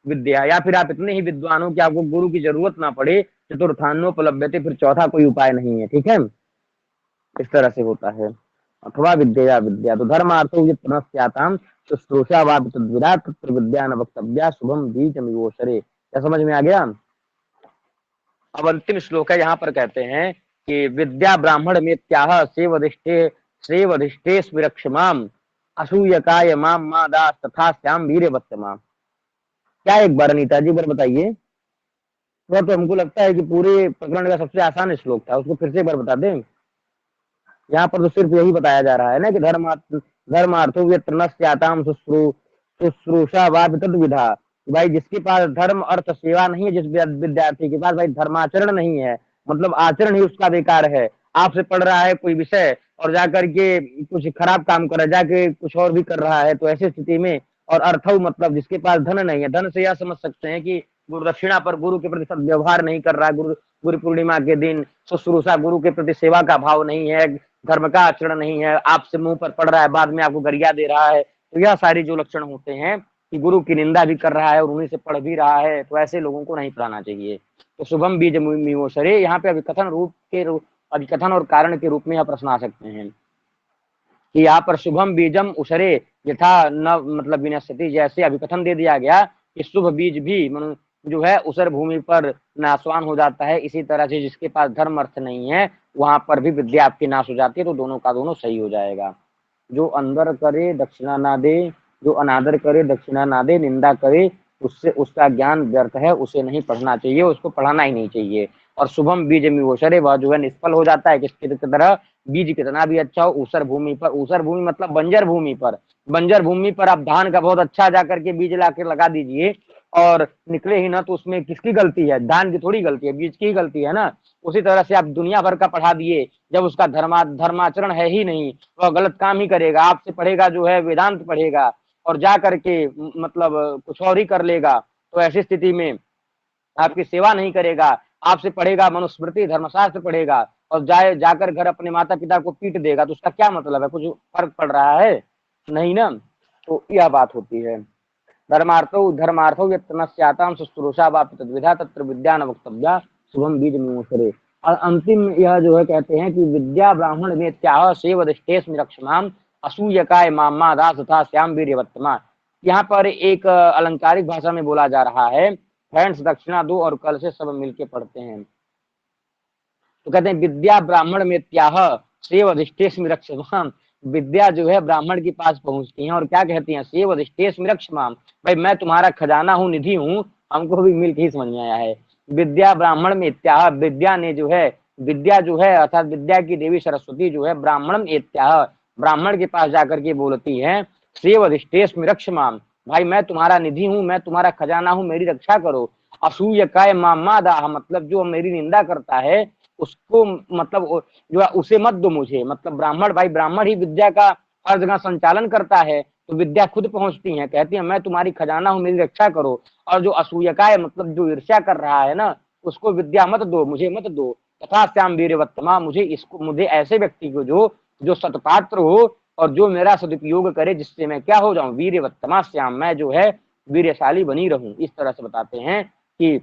विद्या, या फिर आप इतने ही विद्वान हो कि आपको गुरु की जरूरत ना पड़े, चतुर्थान्नोपलभ्यते, फिर चौथा कोई उपाय नहीं है। ठीक है, इस तरह से होता है। अथवा विद्या विद्या, तो धर्मार्थो यत्नस्याताम शुश्रूषा वा तद्विधा तत्र विद्या न वक्तव्या शुभम बीजमिवोशरे। क्या समझ में आ गया। अब अंतिम श्लोक है, यहाँ पर कहते हैं कि विद्या ब्राह्मण में त्याह श्रेवधिष्ठे स्मिरक्षमाम असूयकाय माम मा दास तथा श्याम वीरवत्तमा। क्या एक बार अनीता जी बार बताइए। वह तो हमको लगता है कि पूरे प्रकरण का सबसे आसान श्लोक था, उसको फिर से एक बार बता दें। यहाँ पर तो सिर्फ यही बताया जा रहा है ना कि धर्मार्थो व्यत्रनस्याताम शुश्रूषा वा विधा। भाई जिसके पास धर्म अर्थ सेवा नहीं है, जिस विद्यार्थी के पास भाई धर्माचरण नहीं है, मतलब आचरण ही उसका बेकार है, आपसे पढ़ रहा है कोई विषय और जाकर के कुछ खराब काम कर रहा है, जाके कुछ और भी कर रहा है, तो ऐसी स्थिति में और अर्थव मतलब जिसके पास धन नहीं है, धन से यह समझ सकते हैं कि गुरु दक्षिणा पर गुरु के प्रति सद्व्यवहार नहीं कर रहा है, गुरु पूर्णिमा के दिन शुश्रूषा गुरु के प्रति सेवा का भाव नहीं है, धर्म का आचरण नहीं है, आपसे मुंह पर पड़ रहा है, बाद में आपको गरिया दे रहा है, तो यह सारी जो लक्षण होते हैं कि गुरु की निंदा भी कर रहा है और उन्हीं से पढ़ भी रहा है, तो ऐसे लोगों को नहीं पढ़ाना चाहिए। तो शुभम बीज मिवोशरे, यहाँ पे अभिकथन और कारण के रूप में यह प्रश्न आ सकते हैं कि यहाँ पर शुभम बीजम उशरे यथा न मतलब विनश्यति, जैसे अभिकथन दे दिया गया कि शुभ बीज भी जो है उसर भूमि पर नाशवान हो जाता है, इसी तरह से जिसके पास धर्म अर्थ नहीं है वहां पर भी विद्या आपकी नाश हो जाती है, तो दोनों का दोनों सही हो जाएगा। जो अंदर करे दक्षिणा ना दे, जो अनादर करे दक्षिणा ना दे, निंदा करे उससे उसका ज्ञान व्यर्थ है, उसे नहीं पढ़ना चाहिए, उसको पढ़ाना ही नहीं चाहिए। और शुभम बीज मिवोशरे, वह जो है निष्फल हो जाता है किसकी तरह, बीज कितना भी अच्छा हो ऊसर भूमि पर, ऊसर भूमि मतलब बंजर भूमि पर, बंजर भूमि पर आप धान का बहुत अच्छा जाकर के बीज ला के लगा दीजिए और निकले ही ना, तो उसमें किसकी गलती है, धान की थोड़ी गलती है, बीज की गलती है ना। उसी तरह से आप दुनिया भर का पढ़ा दिए, जब उसका धर्माचरण है ही नहीं, वह गलत काम ही करेगा, आपसे पढ़ेगा जो है वेदांत पढ़ेगा और जा करके मतलब कुछ और ही कर लेगा, तो ऐसी स्थिति में आपकी सेवा नहीं करेगा, आपसे पढ़ेगा मनुस्मृति धर्मशास्त्र पढ़ेगा और जाकर घर अपने माता पिता को पीट देगा, तो उसका क्या मतलब है, कुछ फर्क पड़ रहा है नहीं ना। तो यह बात होती है। धर्मार्थो यत्नस्याताम शुश्रूषा वा तद्विधा तत्र विद्या न वक्तव्या शुभम बीज मिमुषरे। और अंतिम यह जो है कहते हैं कि विद्या ब्राह्मण में त्याह सेवधिष्ठेष निरक्षमाम असूयकाय मामा दास तथा श्याम वीर्यवत्तमा। यहाँ पर एक अलंकारिक भाषा में बोला जा रहा है, फ्रेंड्स दक्षिणा दो और कल से सब मिलके पढ़ते हैं। तो कहते हैं विद्या ब्राह्मण में त्याह सेव अधिष्ठेश मिरक्षमाम, विद्या जो है ब्राह्मण के पास पहुंचती है और क्या कहती हैं, सेव अधिष्ठेश मिरक्षमाम, भाई मैं तुम्हारा खजाना हूँ, निधि हूँ, हमको भी मिलकर ही समझ में आया है। विद्या ब्राह्मण में त्याह, विद्या ने जो है, विद्या जो है अर्थात विद्या की देवी सरस्वती जो है ब्राह्मण में त्याह, ब्राह्मण के पास जाकर के बोलती है सेव अधिष्ठेश मिरक्षमाम, भाई मैं तुम्हारा निधि हूँ, मैं तुम्हारा खजाना हूँ, मेरी रक्षा करो। असूयकाय मामा दाह, मतलब जो मेरी निंदा करता है उसको मतलब जो है उसे मत दो मुझे, मतलब ब्राह्मण, भाई ब्राह्मण ही विद्या का हर जगह संचालन करता है, तो विद्या खुद पहुंचती है, कहती है मैं तुम्हारी खजाना हूँ, मेरी रक्षा करो। और जो असूयका है मतलब जो ईर्ष्या कर रहा है ना, उसको विद्या मत दो, मुझे मत दो। तथा श्याम वीरवत्तमा, मुझे ऐसे व्यक्ति को जो सतपात्र हो और जो मेरा सदुपयोग करे, जिससे मैं क्या हो जाऊं, वीरवत्तमा श्याम, मैं जो है वीरशाली बनी रहूं। इस तरह से बताते हैं कि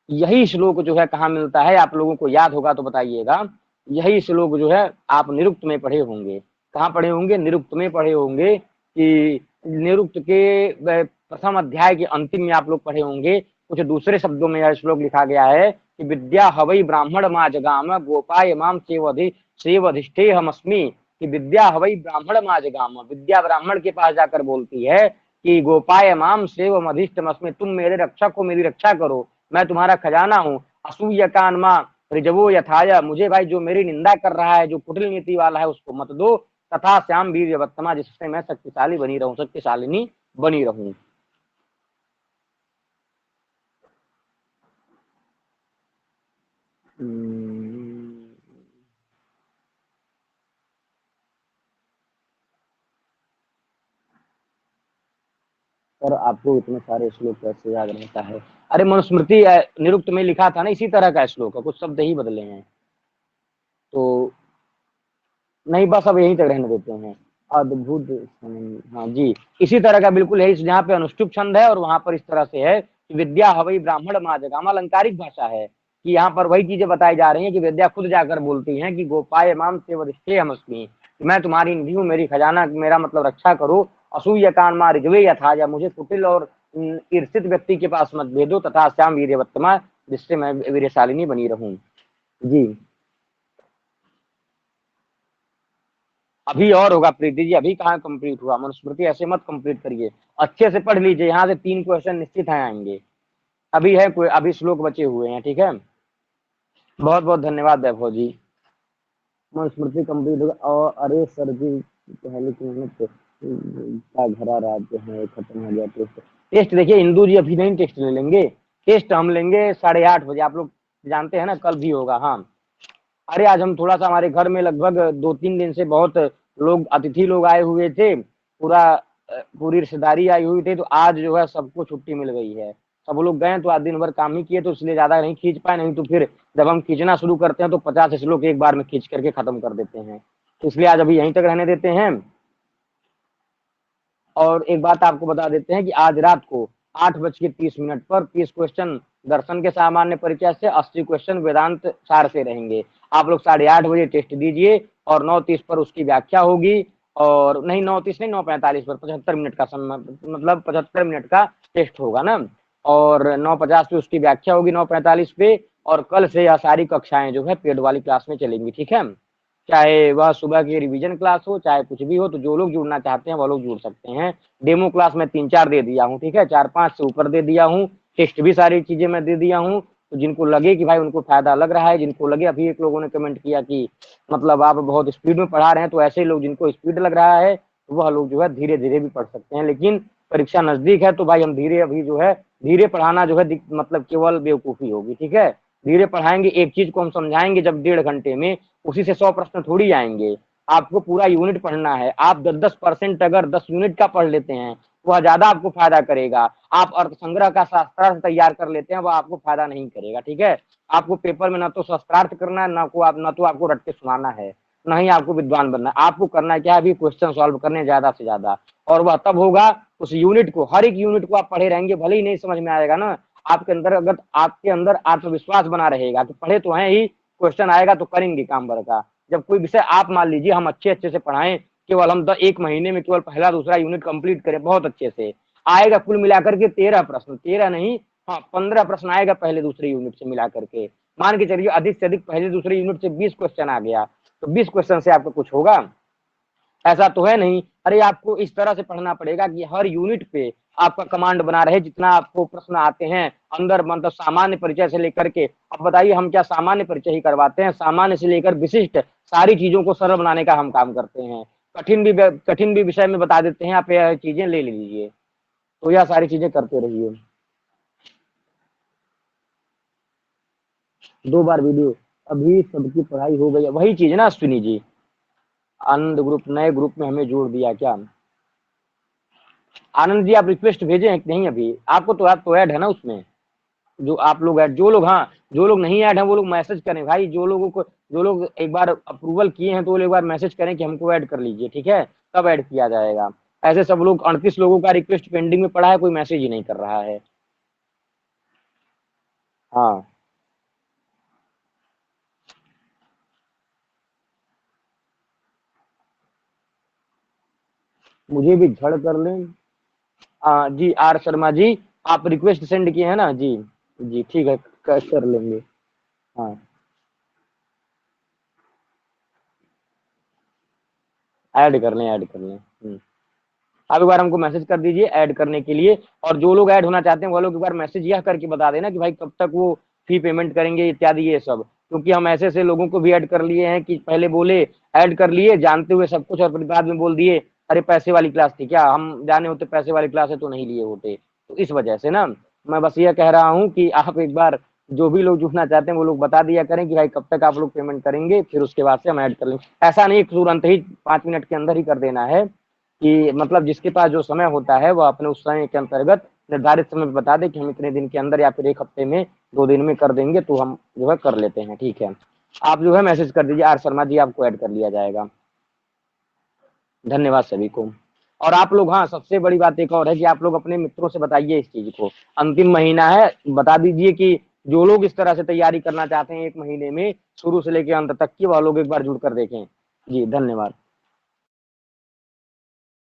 यही श्लोक जो है कहाँ मिलता है, आप लोगों को याद होगा तो बताइएगा। यही श्लोक जो है आप निरुक्त में पढ़े होंगे, कहाँ पढ़े होंगे, निरुक्त में पढ़े होंगे, कि निरुक्त के प्रथम अध्याय के अंतिम में आप लोग पढ़े होंगे। कुछ दूसरे शब्दों में यह श्लोक लिखा गया है कि विद्या हवई ब्राह्मण मा जगाम गोपाय माम सेवधिष्ठे हमस्मी, कि विद्या हवई ब्राह्मण मा जगाम, विद्या ब्राह्मण के पास जाकर बोलती है कि गोपाय माम सेव अधिष्ठमस्मी, तुम मेरे रक्षक हो, मेरी रक्षा करो, मैं तुम्हारा खजाना हूँ। असूय कानमा रिजवो यथाया, मुझे भाई जो मेरी निंदा कर रहा है, जो कुटिल नीति वाला है, उसको मत दो। तथा श्याम वीर्यवत्तमा, जिससे मैं शक्तिशाली बनी रहूं, शक्तिशालिनी बनी रहूं। और आपको इतने सारे श्लोक कैसे याद रहता है? अरे मनुस्मृति निरुक्त में लिखा था ना, इसी तरह का श्लोक है, कुछ शब्द ही बदले हैं, तो नहीं बस अब यहीं तक रहने देते हैं। अद्भुत, हाँ जी, इसी तरह का बिल्कुल है, जहाँ पे अनुष्टुप छंद है और वहां पर इस तरह से है कि विद्या हवई ब्राह्मण मा जगाम, अलंकारिक भाषा है कि यहाँ पर वही चीजें बताई जा रही हैं कि विद्या खुद जाकर बोलती है कि गोपाय माम सेवधिष्ठे हमस्मी, मैं तुम्हारी निधि हूँ, मेरी खजाना, मेरा मतलब रक्षा करो। असूय कान मा ऋजवे यथाजा, मुझे कुटिल और ईर्षित व्यक्ति के पास मत भेदो। तथा श्याम वीर्यवत्तमा, जिससे मैं वीरशालिनी बनी रहूं। जी अभी और होगा प्रीति जी, अभी कहाँ कंप्लीट हुआ, मनुस्मृति ऐसे मत कंप्लीट करिए, अच्छे से पढ़ लीजिए, यहाँ से 3 क्वेश्चन निश्चित आएंगे, अभी है कोई, अभी श्लोक बचे हुए हैं, ठीक है। बहुत बहुत धन्यवाद वैभव जी। मनुस्मृति कंप्लीट होगा, और अरे सर जी पहले की मेहनत का घरा राज्य है खत्म हो गया टेस्ट। टेस्ट देखिए इंदू जी अभी नहीं टेस्ट ले लेंगे, टेस्ट हम लेंगे 8:30 बजे, आप लोग जानते हैं ना कल भी होगा। हाँ, अरे आज हम थोड़ा सा हमारे घर में लगभग 2-3 दिन से बहुत लोग अतिथि लोग आए हुए थे, पूरी रिश्तेदारी आई हुई थी, तो आज जो है सबको छुट्टी मिल गई है, सब लोग गए तो आज दिन भर काम ही किए, तो इसलिए ज्यादा नहीं खींच पाए, नहीं तो फिर जब हम खींचना शुरू करते हैं तो 50 श्लोक एक बार में खींच करके खत्म कर देते हैं, तो इसलिए आज अभी यहीं तक रहने देते हैं। और एक बात आपको बता देते हैं कि आज रात को 8:30 पर 30 क्वेश्चन दर्शन के सामान्य परिचय से, 80 क्वेश्चन वेदांत सार से रहेंगे। आप लोग 8:30 टेस्ट दीजिए और 9:30 पर उसकी व्याख्या होगी, और नहीं 9:30 नहीं 9:45 पर 75 मिनट का समय, मतलब 75 मिनट का टेस्ट होगा ना, और 9:50 पे उसकी व्याख्या होगी 9:45 पे। और कल से यह सारी कक्षाएं जो है पेड वाली क्लास में चलेंगी, ठीक है, चाहे वह सुबह की रिवीजन क्लास हो चाहे कुछ भी हो, तो जो लोग जुड़ना चाहते हैं वो लोग जुड़ सकते हैं। डेमो क्लास में 3-4 दे दिया हूँ, ठीक है, 4-5 से ऊपर दे दिया हूँ, टेस्ट भी सारी चीजें मैं दे दिया हूँ, तो जिनको लगे कि भाई उनको फायदा लग रहा है, जिनको लगे, अभी एक लोगों ने कमेंट किया कि मतलब आप बहुत स्पीड में पढ़ा रहे हैं, तो ऐसे लोग जिनको स्पीड लग रहा है वह लोग जो है धीरे धीरे भी पढ़ सकते हैं, लेकिन परीक्षा नजदीक है तो भाई हम धीरे, अभी जो है धीरे पढ़ाना जो है मतलब केवल बेवकूफी होगी, ठीक है। धीरे पढ़ाएंगे, एक चीज को हम समझाएंगे जब 1.5 घंटे में, उसी से 100 प्रश्न थोड़ी आएंगे, आपको पूरा यूनिट पढ़ना है। आप 10% अगर 10 यूनिट का पढ़ लेते हैं वह ज्यादा आपको फायदा करेगा। आप अर्थ संग्रह का शास्त्रार्थ तैयार कर लेते हैं, वह आपको फायदा नहीं करेगा, ठीक है। आपको पेपर में ना तो शास्त्रार्थ करना है, ना तो आपको रट के सुनाना है, ना ही आपको विद्वान बनना है। आपको करना क्या है, अभी क्वेश्चन सॉल्व करने ज्यादा से ज्यादा, और वह तब होगा उस यूनिट को, हर एक यूनिट को आप पढ़े रहेंगे, भले ही नहीं समझ में आएगा ना, आपके अंदर अगर आपके अंदर आत्मविश्वास बना रहेगा तो पढ़े तो हैं ही, क्वेश्चन आएगा तो करेंगे काम भर का। जब कोई विषय आप मान लीजिए हम अच्छे से पढ़ाएं, केवल हम 1 महीने में केवल पहला दूसरा यूनिट कंप्लीट करें बहुत अच्छे से, आएगा कुल मिलाकर के 13 प्रश्न, 13 नहीं, हाँ 15 प्रश्न आएगा पहले दूसरे यूनिट से मिला करके। मान के चलिए अधिक से अधिक पहले दूसरे यूनिट से 20 क्वेश्चन आ गया, तो 20 क्वेश्चन से आपका कुछ होगा, ऐसा तो है नहीं। अरे आपको इस तरह से पढ़ना पड़ेगा कि हर यूनिट पे आपका कमांड बना रहे, जितना आपको प्रश्न आते हैं अंदर, मतलब सामान्य परिचय से लेकर के, अब बताइए हम क्या सामान्य परिचय ही करवाते हैं, सामान्य से लेकर विशिष्ट सारी चीजों को सरल बनाने का हम काम करते हैं। कठिन भी विषय में बता देते हैं, आप यह चीजें ले लीजिए, तो यह सारी चीजें करते रहिए। 2 बार वीडियो, अभी सबकी पढ़ाई हो गई, वही चीज ना अश्विनी जी, आनंद ग्रुप नए ग्रुप में हमें जोड़ दिया क्या? आनंद जी आप रिक्वेस्ट भेजे हैं कि नहीं? अभी आपको तो, आप तो ऐड है ना उसमें, जो आप लोग ऐड, जो लोग, हाँ जो लोग नहीं ऐड है वो लोग मैसेज करें भाई, जो लोगों को, जो लोग एक बार अप्रूवल किए हैं तो वो एक बार मैसेज करें कि हमको ऐड कर लीजिए, ठीक है, तब ऐड किया जाएगा। ऐसे सब लोग 38 लोगों का रिक्वेस्ट पेंडिंग में पड़ा है, कोई मैसेज ही नहीं कर रहा है। हाँ मुझे भी झड़ कर लें। जी आर शर्मा जी, आप रिक्वेस्ट सेंड किए हैं ना जी, जी ठीक है, कर लेंगे। हाँ ऐड कर लें, ऐड कर लें। आप एक बार हमको मैसेज कर दीजिए ऐड करने के लिए, और जो लोग ऐड होना चाहते हैं वो लोग एक बार मैसेज यह करके बता देना कि भाई कब तक वो फी पेमेंट करेंगे इत्यादि ये सब, क्योंकि हम ऐसे ऐसे लोगों को भी ऐड कर लिए हैं कि पहले बोले ऐड कर लिए जानते हुए सब कुछ, और फिर बाद में बोल दिए अरे पैसे वाली क्लास थी क्या, हम जाने होते पैसे वाली क्लास है तो नहीं लिए होते। तो इस वजह से ना मैं बस ये कह रहा हूँ कि आप एक बार जो भी लोग जुड़ना चाहते हैं वो लोग बता दिया करें कि भाई कब तक आप लोग पेमेंट करेंगे, फिर उसके बाद से हम ऐड कर लेंगे। ऐसा नहीं तुरंत ही 5 मिनट के अंदर ही कर देना है, कि मतलब जिसके पास जो समय होता है वह अपने उस समय के अंतर्गत निर्धारित समय बता दे कि हम इतने दिन के अंदर या फिर 1 हफ्ते में 2 दिन में कर देंगे, तो हम जो है कर लेते हैं, ठीक है। आप जो है मैसेज कर दीजिए, आर शर्मा जी आपको ऐड कर लिया जाएगा। धन्यवाद सभी को। और आप लोग, हाँ सबसे बड़ी बात एक और है कि आप लोग अपने मित्रों से बताइए इस चीज को, अंतिम महीना है, बता दीजिए कि जो लोग इस तरह से तैयारी करना चाहते हैं 1 महीने में शुरू से लेकर अंत तक की, वह लोग एक बार जुड़ कर देखें। जी धन्यवाद।